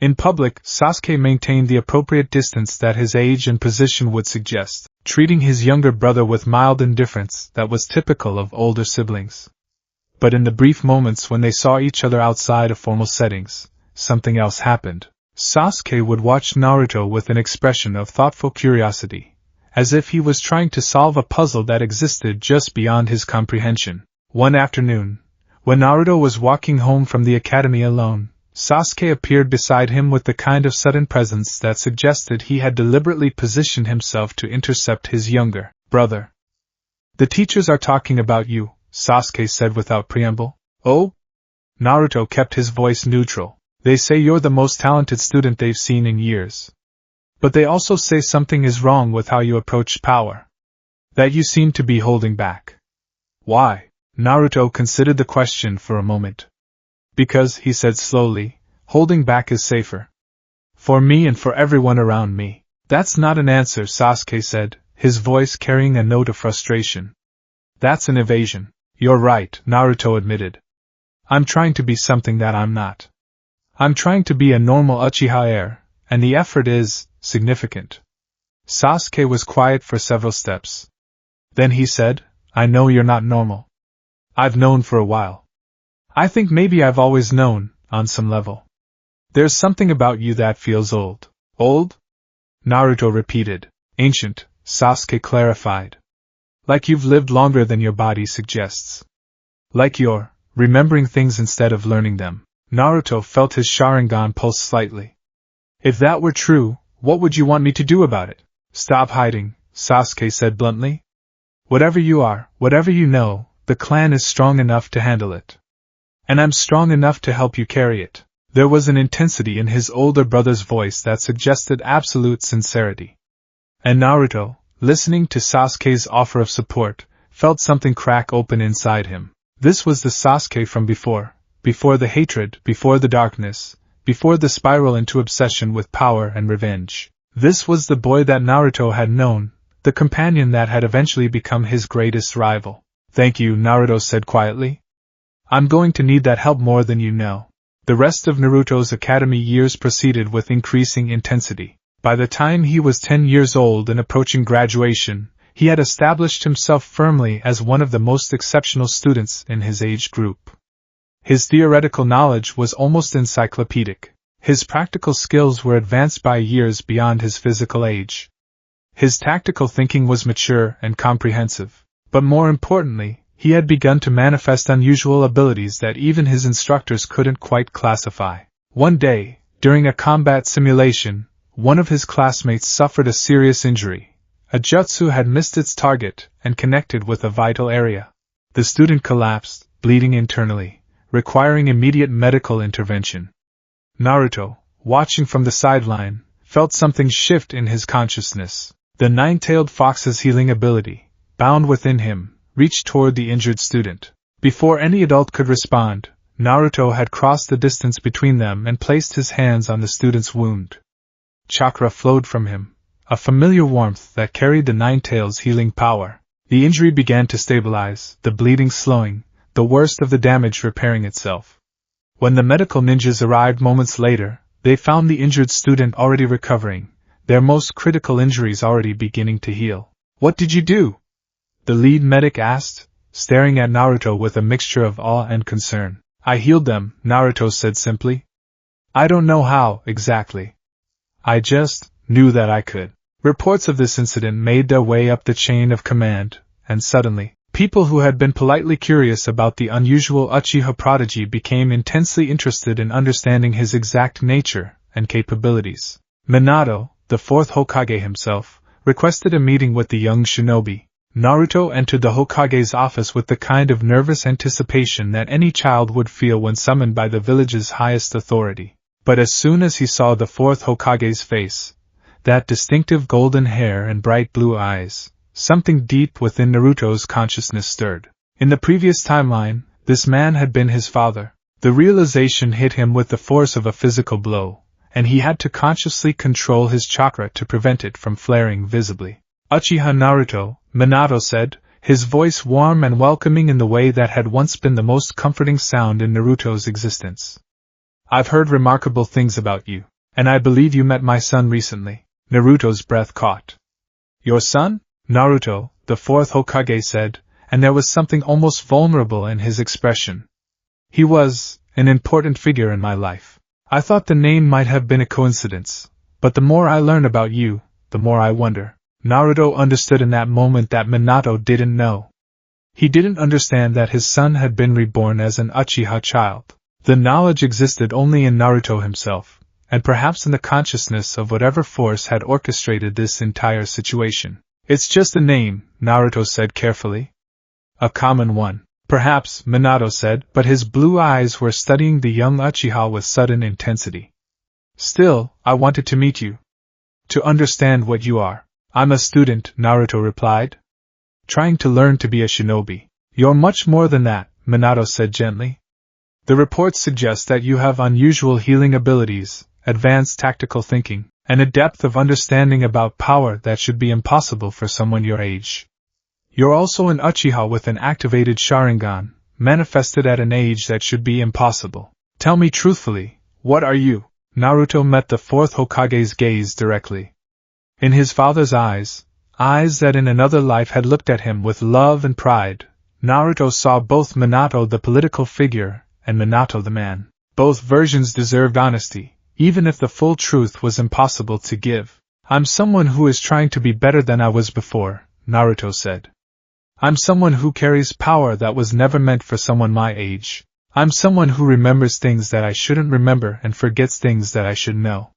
In public, Sasuke maintained the appropriate distance that his age and position would suggest, treating his younger brother with mild indifference that was typical of older siblings. But in the brief moments when they saw each other outside of formal settings, something else happened. Sasuke would watch Naruto with an expression of thoughtful curiosity, as if he was trying to solve a puzzle that existed just beyond his comprehension. One afternoon, when Naruto was walking home from the academy alone, Sasuke appeared beside him with the kind of sudden presence that suggested he had deliberately positioned himself to intercept his younger brother. "The teachers are talking about you," Sasuke said without preamble. "Oh?" Naruto kept his voice neutral. "They say you're the most talented student they've seen in years. But they also say something is wrong with how you approach power. That you seem to be holding back." "Why?" Naruto considered the question for a moment. "Because," he said slowly, "holding back is safer. For me and for everyone around me." "That's not an answer," Sasuke said, his voice carrying a note of frustration. "That's an evasion." "You're right," Naruto admitted. "I'm trying to be something that I'm not. I'm trying to be a normal Uchiha heir, and the effort is significant." Sasuke was quiet for several steps. Then he said, "I know you're not normal. I've known for a while. I think maybe I've always known, on some level. There's something about you that feels old." "Old?" Naruto repeated. "Ancient," Sasuke clarified. "Like you've lived longer than your body suggests. Like you're remembering things instead of learning them." Naruto felt his Sharingan pulse slightly. "If that were true, what would you want me to do about it?" "Stop hiding," Sasuke said bluntly. "Whatever you are, whatever you know, the clan is strong enough to handle it. And I'm strong enough to help you carry it." There was an intensity in his older brother's voice that suggested absolute sincerity. And Naruto, listening to Sasuke's offer of support, felt something crack open inside him. This was the Sasuke from before the hatred, before the darkness, before the spiral into obsession with power and revenge. This was the boy that Naruto had known, the companion that had eventually become his greatest rival. "Thank you," Naruto said quietly. "I'm going to need that help more than you know." The rest of Naruto's academy years proceeded with increasing intensity. By the time he was 10 years old and approaching graduation, he had established himself firmly as one of the most exceptional students in his age group. His theoretical knowledge was almost encyclopedic. His practical skills were advanced by years beyond his physical age. His tactical thinking was mature and comprehensive. But more importantly, he had begun to manifest unusual abilities that even his instructors couldn't quite classify. One day, during a combat simulation, one of his classmates suffered a serious injury. A jutsu had missed its target and connected with a vital area. The student collapsed, bleeding internally, requiring immediate medical intervention. Naruto, watching from the sideline, felt something shift in his consciousness. The nine-tailed fox's healing ability, bound within him, reached toward the injured student. Before any adult could respond, Naruto had crossed the distance between them and placed his hands on the student's wound. Chakra flowed from him, a familiar warmth that carried the nine-tails' healing power. The injury began to stabilize, the bleeding slowing, the worst of the damage repairing itself. When the medical ninjas arrived moments later, they found the injured student already recovering, their most critical injuries already beginning to heal. "What did you do?" the lead medic asked, staring at Naruto with a mixture of awe and concern. "I healed them," Naruto said simply. "I don't know how, exactly. I just knew that I could." Reports of this incident made their way up the chain of command, and suddenly, people who had been politely curious about the unusual Uchiha prodigy became intensely interested in understanding his exact nature and capabilities. Minato, the fourth Hokage himself, requested a meeting with the young shinobi. Naruto entered the Hokage's office with the kind of nervous anticipation that any child would feel when summoned by the village's highest authority. But as soon as he saw the fourth Hokage's face, that distinctive golden hair and bright blue eyes, something deep within Naruto's consciousness stirred. In the previous timeline, this man had been his father. The realization hit him with the force of a physical blow, and he had to consciously control his chakra to prevent it from flaring visibly. "Uchiha Naruto," Minato said, his voice warm and welcoming in the way that had once been the most comforting sound in Naruto's existence. "I've heard remarkable things about you. And I believe you met my son recently. Naruto's breath caught. Your son? Naruto, the fourth Hokage said, and there was something almost vulnerable in his expression. He was an important figure in my life. I thought the name might have been a coincidence, but the more I learn about you, the more I wonder. Naruto understood in that moment that Minato didn't know. He didn't understand that his son had been reborn as an Uchiha child. The knowledge existed only in Naruto himself, and perhaps in the consciousness of whatever force had orchestrated this entire situation. It's just a name, Naruto said carefully. A common one. Perhaps, Minato said, but his blue eyes were studying the young Uchiha with sudden intensity. Still, I wanted to meet you. To understand what you are. I'm a student, Naruto replied. Trying to learn to be a shinobi. You're much more than that, Minato said gently. The reports suggest that you have unusual healing abilities, advanced tactical thinking, and a depth of understanding about power that should be impossible for someone your age. You're also an Uchiha with an activated Sharingan, manifested at an age that should be impossible. Tell me truthfully, what are you? Naruto met the fourth Hokage's gaze directly. In his father's eyes that in another life had looked at him with love and pride, Naruto saw both Minato the political figure and Minato the man. Both versions deserved honesty, even if the full truth was impossible to give. I'm someone who is trying to be better than I was before, Naruto said. I'm someone who carries power that was never meant for someone my age. I'm someone who remembers things that I shouldn't remember and forgets things that I should know.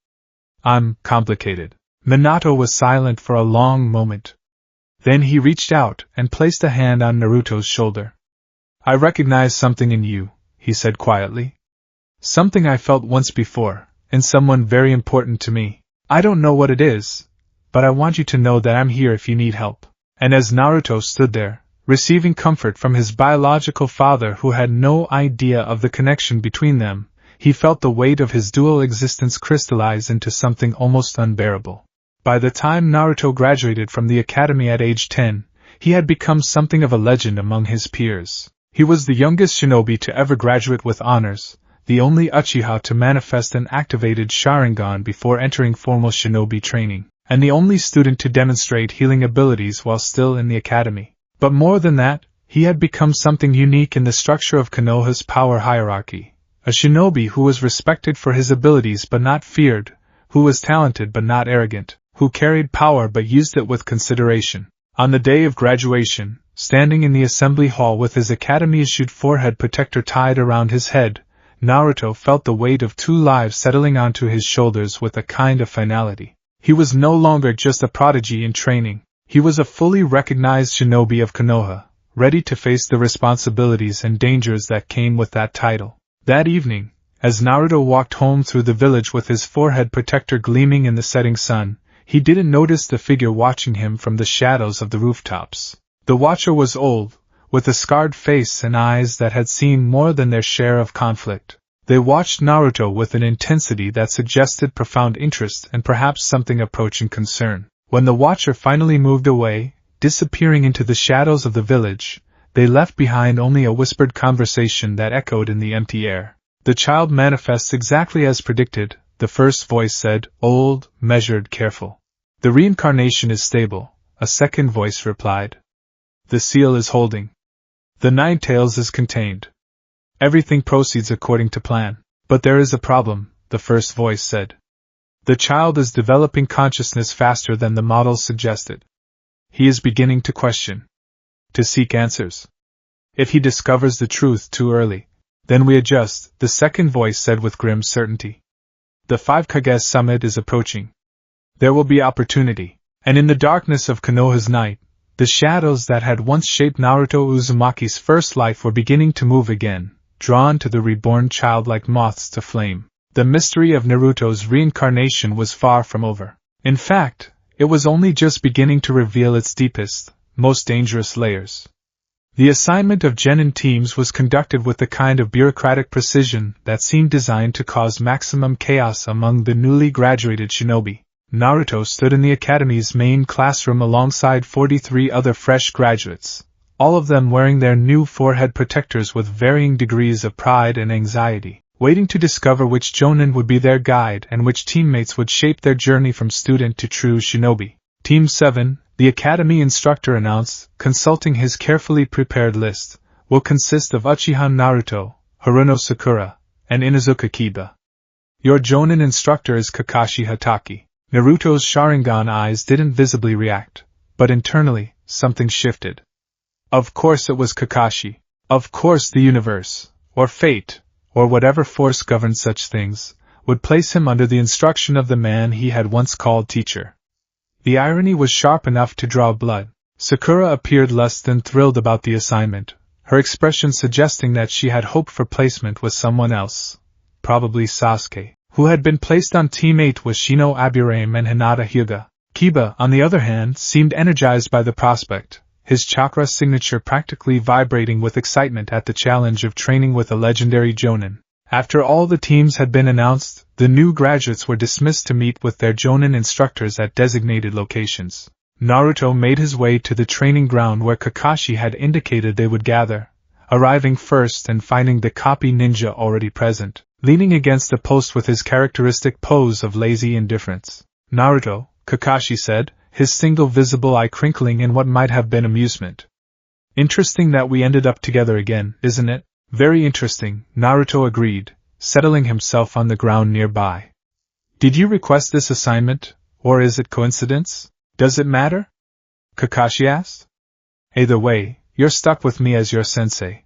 I'm complicated. Minato was silent for a long moment. Then he reached out and placed a hand on Naruto's shoulder. I recognize something in you, he said quietly. Something I felt once before, in someone very important to me. I don't know what it is, but I want you to know that I'm here if you need help. And as Naruto stood there, receiving comfort from his biological father who had no idea of the connection between them, he felt the weight of his dual existence crystallize into something almost unbearable. By the time Naruto graduated from the academy at age 10, he had become something of a legend among his peers. He was the youngest shinobi to ever graduate with honors, the only Uchiha to manifest an activated Sharingan before entering formal shinobi training, and the only student to demonstrate healing abilities while still in the academy. But more than that, he had become something unique in the structure of Konoha's power hierarchy, a shinobi who was respected for his abilities but not feared, who was talented but not arrogant, who carried power but used it with consideration. On the day of graduation, standing in the assembly hall with his academy-issued forehead protector tied around his head, Naruto felt the weight of 2 lives settling onto his shoulders with a kind of finality. He was no longer just a prodigy in training. He was a fully recognized shinobi of Konoha, ready to face the responsibilities and dangers that came with that title. That evening, as Naruto walked home through the village with his forehead protector gleaming in the setting sun, he didn't notice the figure watching him from the shadows of the rooftops. The watcher was old, with a scarred face and eyes that had seen more than their share of conflict. They watched Naruto with an intensity that suggested profound interest and perhaps something approaching concern. When the watcher finally moved away, disappearing into the shadows of the village, they left behind only a whispered conversation that echoed in the empty air. The child manifests exactly as predicted, the first voice said, old, measured, careful. The reincarnation is stable, a second voice replied. The seal is holding. The 9 tails is contained. Everything proceeds according to plan. But there is a problem, the first voice said. The child is developing consciousness faster than the models suggested. He is beginning to question. To seek answers. If he discovers the truth too early, then we adjust, the second voice said with grim certainty. The 5 Kage summit is approaching. There will be opportunity. And in the darkness of Konoha's night, the shadows that had once shaped Naruto Uzumaki's first life were beginning to move again, drawn to the reborn child like moths to flame. The mystery of Naruto's reincarnation was far from over. In fact, it was only just beginning to reveal its deepest, most dangerous layers. The assignment of genin teams was conducted with the kind of bureaucratic precision that seemed designed to cause maximum chaos among the newly graduated shinobi. Naruto stood in the academy's main classroom alongside 43 other fresh graduates, all of them wearing their new forehead protectors with varying degrees of pride and anxiety. waiting to discover which Jonin would be their guide and which teammates would shape their journey from student to true shinobi. Team 7, the academy instructor announced, consulting his carefully prepared list, will consist of Uchiha Naruto, Haruno Sakura, and Inuzuka Kiba. Your Jonin instructor is Kakashi Hatake. Naruto's Sharingan eyes didn't visibly react, but internally, something shifted. Of course it was Kakashi. Of course the universe, or fate, or whatever force governed such things, would place him under the instruction of the man he had once called teacher. The irony was sharp enough to draw blood. Sakura appeared less than thrilled about the assignment, her expression suggesting that she had hoped for placement with someone else, probably Sasuke, who had been placed on Team 8 with Shino Aburame and Hinata Hyuga. Kiba, on the other hand, seemed energized by the prospect, his chakra signature practically vibrating with excitement at the challenge of training with a legendary Jonin. After all the teams had been announced, the new graduates were dismissed to meet with their Jonin instructors at designated locations. Naruto made his way to the training ground where Kakashi had indicated they would gather, arriving first and finding the copy ninja already present, leaning against a post with his characteristic pose of lazy indifference. Naruto, Kakashi said, his single visible eye crinkling in what might have been amusement. Interesting that we ended up together again, isn't it? Very interesting, Naruto agreed, settling himself on the ground nearby. Did you request this assignment, or is it coincidence? Does it matter? Kakashi asked. Either way, you're stuck with me as your sensei.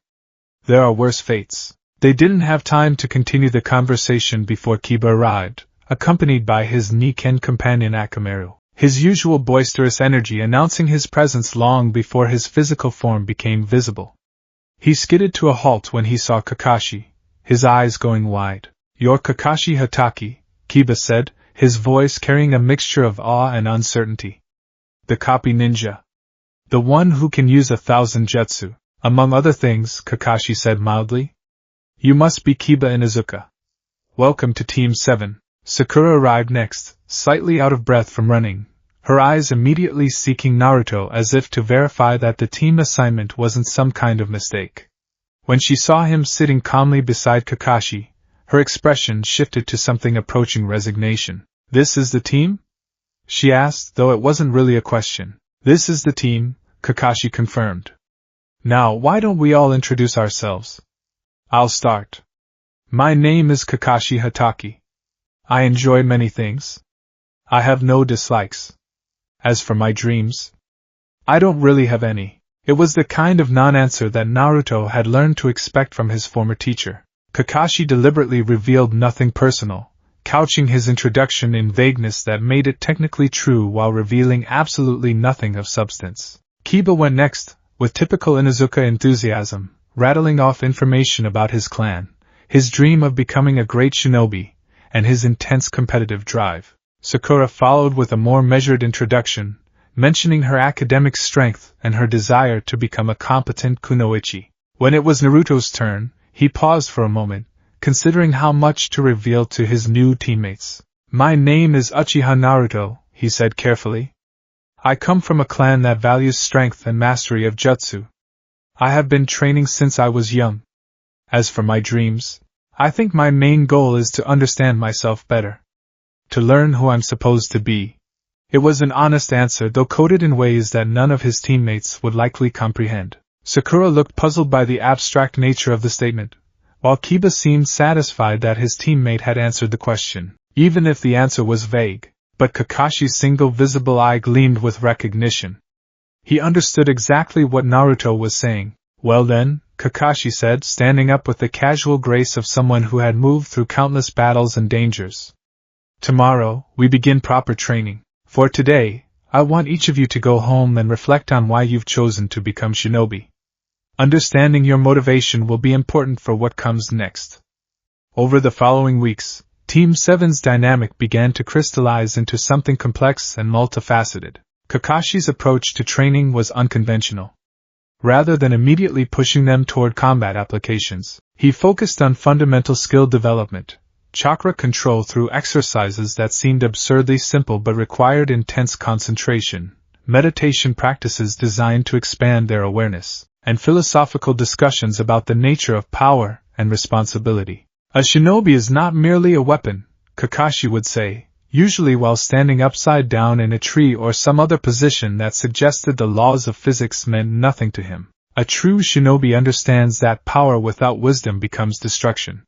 There are worse fates. They didn't have time to continue the conversation before Kiba arrived, accompanied by his Nikken companion Akamaru, his usual boisterous energy announcing his presence long before his physical form became visible. He skidded to a halt when he saw Kakashi, his eyes going wide. You're Kakashi Hatake, Kiba said, his voice carrying a mixture of awe and uncertainty. The copy ninja. The one who can use 1,000 jutsu, among other things, Kakashi said mildly. You must be Kiba Inuzuka. Welcome to Team 7. Sakura arrived next, slightly out of breath from running, her eyes immediately seeking Naruto as if to verify that the team assignment wasn't some kind of mistake. When she saw him sitting calmly beside Kakashi, her expression shifted to something approaching resignation. This is the team? She asked, though it wasn't really a question. This is the team, Kakashi confirmed. Now why don't we all introduce ourselves? I'll start. My name is Kakashi Hatake. I enjoy many things. I have no dislikes. As for my dreams, I don't really have any. It was the kind of non-answer that Naruto had learned to expect from his former teacher. Kakashi deliberately revealed nothing personal, couching his introduction in vagueness that made it technically true while revealing absolutely nothing of substance. Kiba went next, with typical Inuzuka enthusiasm, rattling off information about his clan, his dream of becoming a great shinobi, and his intense competitive drive. Sakura followed with a more measured introduction, mentioning her academic strength and her desire to become a competent kunoichi. When it was Naruto's turn, he paused for a moment, considering how much to reveal to his new teammates. My name is Uchiha Naruto, he said carefully. I come from a clan that values strength and mastery of jutsu. I have been training since I was young. As for my dreams, I think my main goal is to understand myself better. To learn who I'm supposed to be. It was an honest answer, though coded in ways that none of his teammates would likely comprehend. Sakura looked puzzled by the abstract nature of the statement, while Kiba seemed satisfied that his teammate had answered the question, even if the answer was vague. But Kakashi's single visible eye gleamed with recognition. He understood exactly what Naruto was saying. Well then, Kakashi said, standing up with the casual grace of someone who had moved through countless battles and dangers. Tomorrow, we begin proper training. For today, I want each of you to go home and reflect on why you've chosen to become shinobi. Understanding your motivation will be important for what comes next. Over the following weeks, Team 7's dynamic began to crystallize into something complex and multifaceted. Kakashi's approach to training was unconventional. Rather than immediately pushing them toward combat applications, he focused on fundamental skill development, chakra control through exercises that seemed absurdly simple but required intense concentration, meditation practices designed to expand their awareness, and philosophical discussions about the nature of power and responsibility. A shinobi is not merely a weapon, Kakashi would say, usually while standing upside down in a tree or some other position that suggested the laws of physics meant nothing to him. A true shinobi understands that power without wisdom becomes destruction.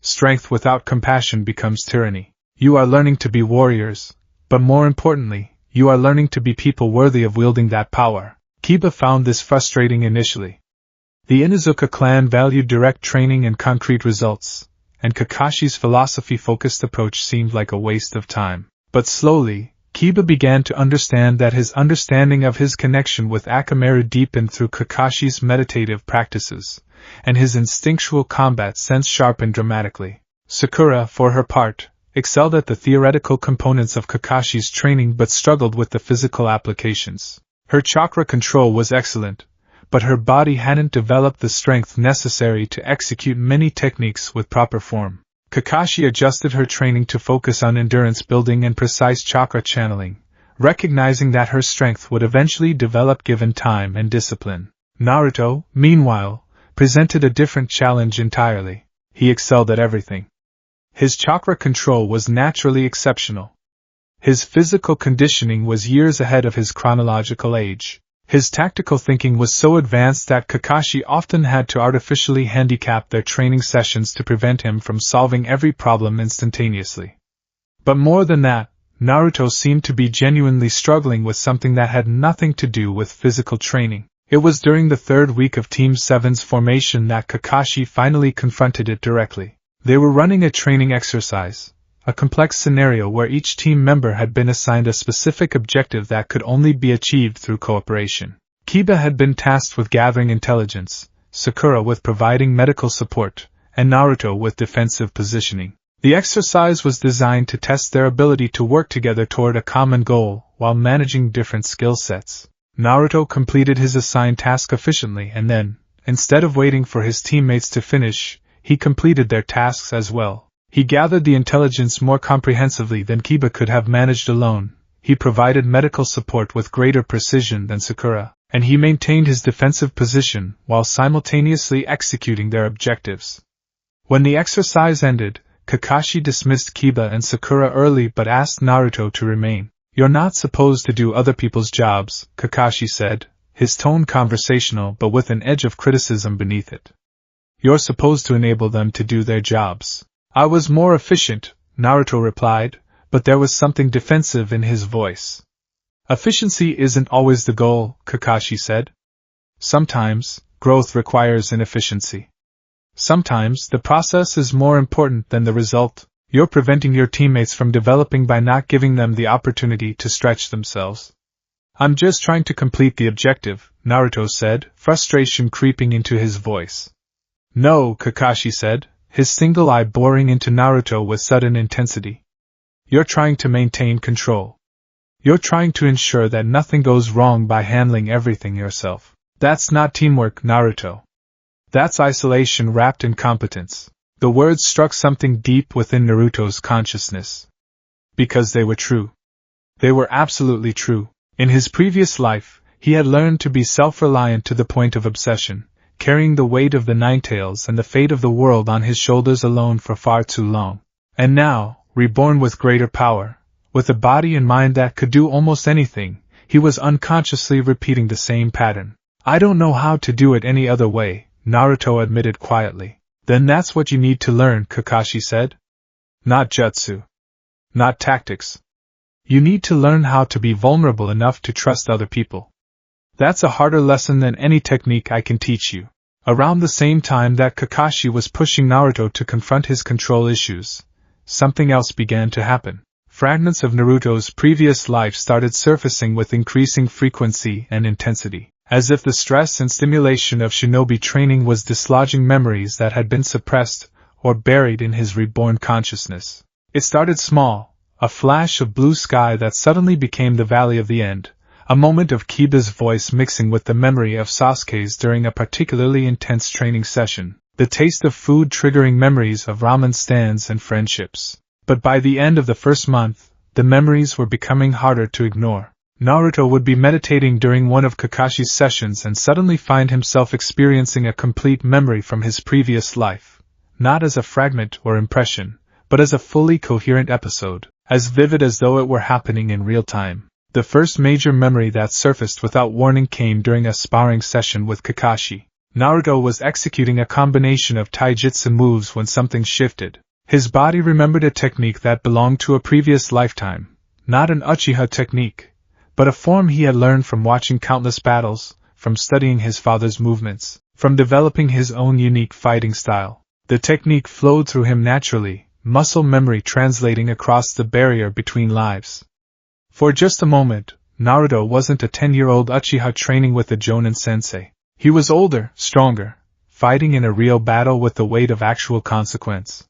Strength without compassion becomes tyranny. You are learning to be warriors, but more importantly, you are learning to be people worthy of wielding that power. Kiba found this frustrating initially. The Inuzuka clan valued direct training and concrete results, and Kakashi's philosophy-focused approach seemed like a waste of time. But slowly, Kiba began to understand that his understanding of his connection with Akamaru deepened through Kakashi's meditative practices, and his instinctual combat sense sharpened dramatically. Sakura, for her part, excelled at the theoretical components of Kakashi's training but struggled with the physical applications. Her chakra control was excellent, but her body hadn't developed the strength necessary to execute many techniques with proper form. Kakashi adjusted her training to focus on endurance building and precise chakra channeling, recognizing that her strength would eventually develop given time and discipline. Naruto, meanwhile, presented a different challenge entirely. He excelled at everything. His chakra control was naturally exceptional. His physical conditioning was years ahead of his chronological age. His tactical thinking was so advanced that Kakashi often had to artificially handicap their training sessions to prevent him from solving every problem instantaneously. But more than that, Naruto seemed to be genuinely struggling with something that had nothing to do with physical training. It was during the third week of Team 7's formation that Kakashi finally confronted it directly. They were running a training exercise, a complex scenario where each team member had been assigned a specific objective that could only be achieved through cooperation. Kiba had been tasked with gathering intelligence, Sakura with providing medical support, and Naruto with defensive positioning. The exercise was designed to test their ability to work together toward a common goal while managing different skill sets. Naruto completed his assigned task efficiently and then, instead of waiting for his teammates to finish, he completed their tasks as well. He gathered the intelligence more comprehensively than Kiba could have managed alone, he provided medical support with greater precision than Sakura, and he maintained his defensive position while simultaneously executing their objectives. When the exercise ended, Kakashi dismissed Kiba and Sakura early but asked Naruto to remain. "You're not supposed to do other people's jobs," Kakashi said, his tone conversational but with an edge of criticism beneath it. "You're supposed to enable them to do their jobs." "I was more efficient," Naruto replied, but there was something defensive in his voice. "Efficiency isn't always the goal," Kakashi said. "Sometimes, growth requires inefficiency. Sometimes, the process is more important than the result. You're preventing your teammates from developing by not giving them the opportunity to stretch themselves." "I'm just trying to complete the objective," Naruto said, frustration creeping into his voice. "No," Kakashi said, his single eye boring into Naruto with sudden intensity. "You're trying to maintain control. You're trying to ensure that nothing goes wrong by handling everything yourself. That's not teamwork, Naruto. That's isolation wrapped in competence." The words struck something deep within Naruto's consciousness. Because they were true. They were absolutely true. In his previous life, he had learned to be self-reliant to the point of obsession, carrying the weight of the Nine Tails and the fate of the world on his shoulders alone for far too long. And now, reborn with greater power, with a body and mind that could do almost anything, he was unconsciously repeating the same pattern. "I don't know how to do it any other way," Naruto admitted quietly. "Then that's what you need to learn," Kakashi said. "Not jutsu. Not tactics. You need to learn how to be vulnerable enough to trust other people. That's a harder lesson than any technique I can teach you." Around the same time that Kakashi was pushing Naruto to confront his control issues, something else began to happen. Fragments of Naruto's previous life started surfacing with increasing frequency and intensity, as if the stress and stimulation of shinobi training was dislodging memories that had been suppressed or buried in his reborn consciousness. It started small, a flash of blue sky that suddenly became the Valley of the End, a moment of Kiba's voice mixing with the memory of Sasuke's during a particularly intense training session, the taste of food triggering memories of ramen stands and friendships. But by the end of the first month, the memories were becoming harder to ignore. Naruto would be meditating during one of Kakashi's sessions and suddenly find himself experiencing a complete memory from his previous life, not as a fragment or impression, but as a fully coherent episode, as vivid as though it were happening in real time. The first major memory that surfaced without warning came during a sparring session with Kakashi. Naruto was executing a combination of taijutsu moves when something shifted. His body remembered a technique that belonged to a previous lifetime, not an Uchiha technique, but a form he had learned from watching countless battles, from studying his father's movements, from developing his own unique fighting style. The technique flowed through him naturally, muscle memory translating across the barrier between lives. For just a moment, Naruto wasn't a 10-year-old Uchiha training with a Jonin sensei. He was older, stronger, fighting in a real battle with the weight of actual consequence.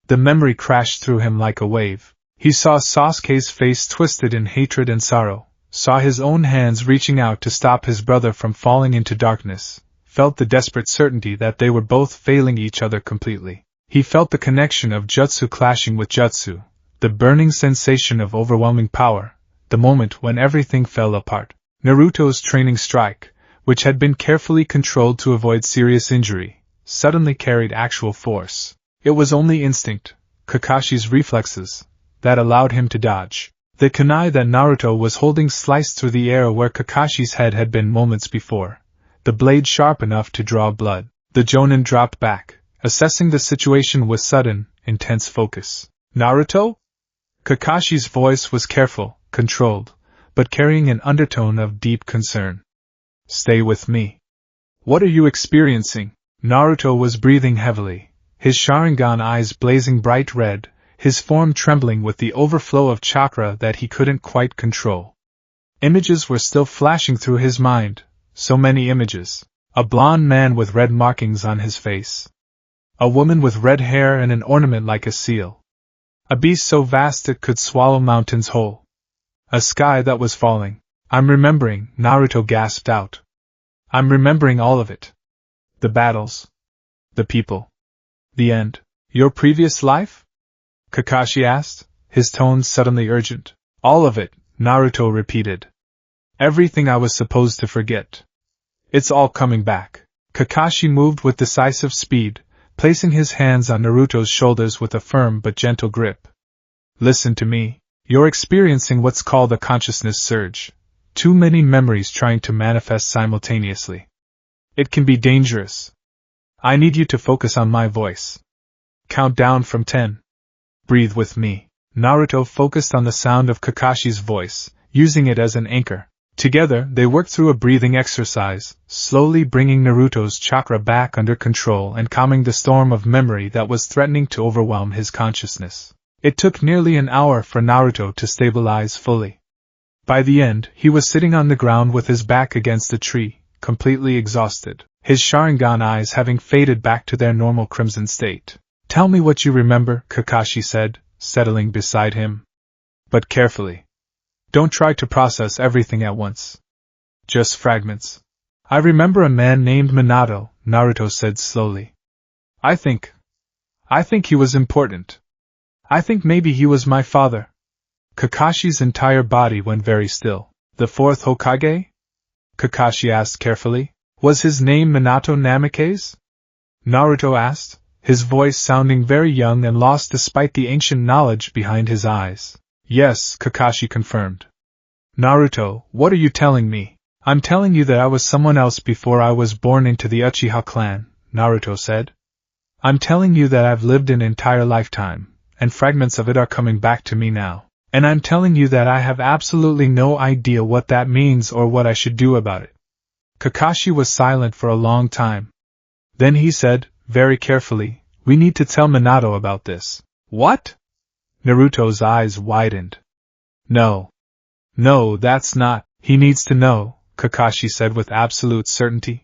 The memory crashed through him like a wave. He saw Sasuke's face twisted in hatred and sorrow, saw his own hands reaching out to stop his brother from falling into darkness, felt the desperate certainty that they were both failing each other completely. He felt the connection of jutsu clashing with jutsu, the burning sensation of overwhelming power, the moment when everything fell apart. Naruto's training strike, which had been carefully controlled to avoid serious injury, suddenly carried actual force. It was only instinct, Kakashi's reflexes, that allowed him to dodge. The kunai that Naruto was holding sliced through the air where Kakashi's head had been moments before, the blade sharp enough to draw blood. The Jonin dropped back, assessing the situation with sudden, intense focus. Naruto? Kakashi's voice was careful, controlled, but carrying an undertone of deep concern. Stay with me. What are you experiencing? Naruto was breathing heavily, his Sharingan eyes blazing bright red, his form trembling with the overflow of chakra that he couldn't quite control. Images were still flashing through his mind, so many images. A blond man with red markings on his face. A woman with red hair and an ornament like a seal. A beast so vast it could swallow mountains whole. A sky that was falling. I'm remembering, Naruto gasped out. I'm remembering all of it. The battles. The people. The end. Your previous life? Kakashi asked, his tone suddenly urgent. All of it, Naruto repeated. Everything I was supposed to forget. It's all coming back. Kakashi moved with decisive speed, placing his hands on Naruto's shoulders with a firm but gentle grip. Listen to me. You're experiencing what's called a consciousness surge. Too many memories trying to manifest simultaneously. It can be dangerous. I need you to focus on my voice. Count down from 10. Breathe with me. Naruto focused on the sound of Kakashi's voice, using it as an anchor. Together, they worked through a breathing exercise, slowly bringing Naruto's chakra back under control and calming the storm of memory that was threatening to overwhelm his consciousness. It took nearly an hour for Naruto to stabilize fully. By the end, he was sitting on the ground with his back against a tree, completely exhausted, his Sharingan eyes having faded back to their normal crimson state. Tell me what you remember, Kakashi said, settling beside him. But carefully. Don't try to process everything at once. Just fragments. I remember a man named Minato, Naruto said slowly. I think he was important. I think maybe he was my father. Kakashi's entire body went very still. The fourth Hokage? Kakashi asked carefully. Was his name Minato Namikaze? Naruto asked, his voice sounding very young and lost despite the ancient knowledge behind his eyes. Yes, Kakashi confirmed. Naruto, what are you telling me? I'm telling you that I was someone else before I was born into the Uchiha clan, Naruto said. I'm telling you that I've lived an entire lifetime, and fragments of it are coming back to me now. And I'm telling you that I have absolutely no idea what that means or what I should do about it. Kakashi was silent for a long time. Then he said, very carefully, we need to tell Minato about this. What? Naruto's eyes widened. No, that's not. He needs to know, Kakashi said with absolute certainty.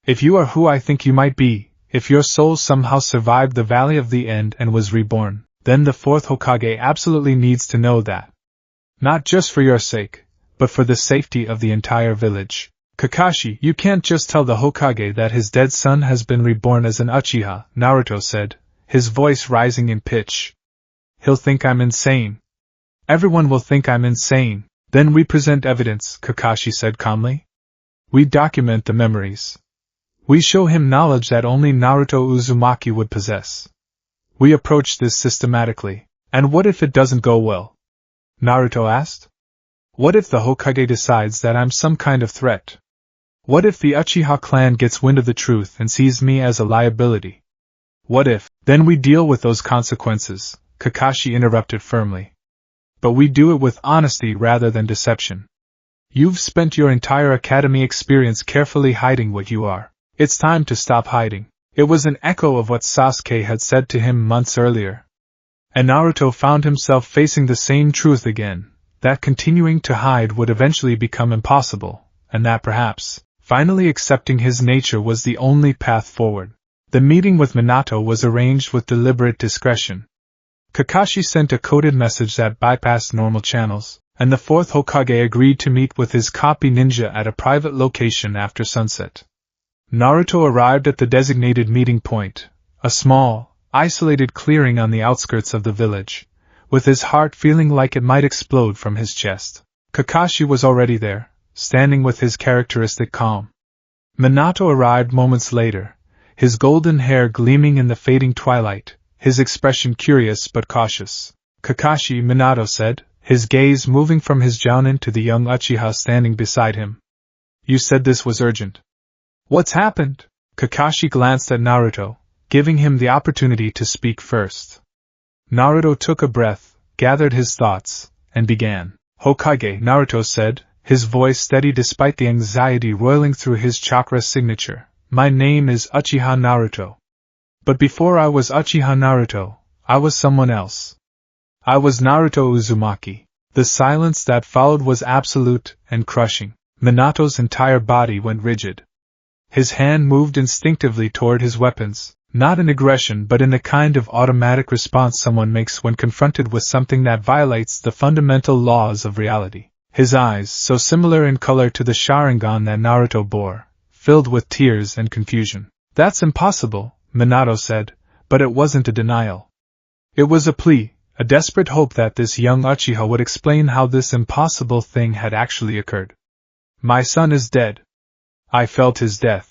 If you are who I think you might be, if your soul somehow survived the Valley of the End and was reborn, then the fourth Hokage absolutely needs to know that. Not just for your sake, but for the safety of the entire village. Kakashi, you can't just tell the Hokage that his dead son has been reborn as an Uchiha, Naruto said, his voice rising in pitch. He'll think I'm insane. Everyone will think I'm insane. Then we present evidence, Kakashi said calmly. We document the memories. We show him knowledge that only Naruto Uzumaki would possess. We approach this systematically. And what if it doesn't go well? Naruto asked. What if the Hokage decides that I'm some kind of threat? What if the Uchiha clan gets wind of the truth and sees me as a liability? What if, then we deal with those consequences, Kakashi interrupted firmly. But we do it with honesty rather than deception. You've spent your entire academy experience carefully hiding what you are. It's time to stop hiding. It was an echo of what Sasuke had said to him months earlier. And Naruto found himself facing the same truth again, that continuing to hide would eventually become impossible, and that perhaps, finally accepting his nature was the only path forward. The meeting with Minato was arranged with deliberate discretion. Kakashi sent a coded message that bypassed normal channels, and the fourth Hokage agreed to meet with his copy ninja at a private location after sunset. Naruto arrived at the designated meeting point, a small, isolated clearing on the outskirts of the village, with his heart feeling like it might explode from his chest. Kakashi was already there, standing with his characteristic calm. Minato arrived moments later, his golden hair gleaming in the fading twilight, his expression curious but cautious. Kakashi, Minato said, his gaze moving from his jounin to the young Uchiha standing beside him. You said this was urgent. What's happened? Kakashi glanced at Naruto, giving him the opportunity to speak first. Naruto took a breath, gathered his thoughts, and began. Hokage, Naruto said, his voice steady despite the anxiety roiling through his chakra signature. My name is Uchiha Naruto. But before I was Uchiha Naruto, I was someone else. I was Naruto Uzumaki. The silence that followed was absolute and crushing. Minato's entire body went rigid. His hand moved instinctively toward his weapons, not in aggression but in the kind of automatic response someone makes when confronted with something that violates the fundamental laws of reality. His eyes, so similar in color to the Sharingan that Naruto bore, filled with tears and confusion. That's impossible, Minato said, but it wasn't a denial. It was a plea, a desperate hope that this young Uchiha would explain how this impossible thing had actually occurred. My son is dead. I felt his death.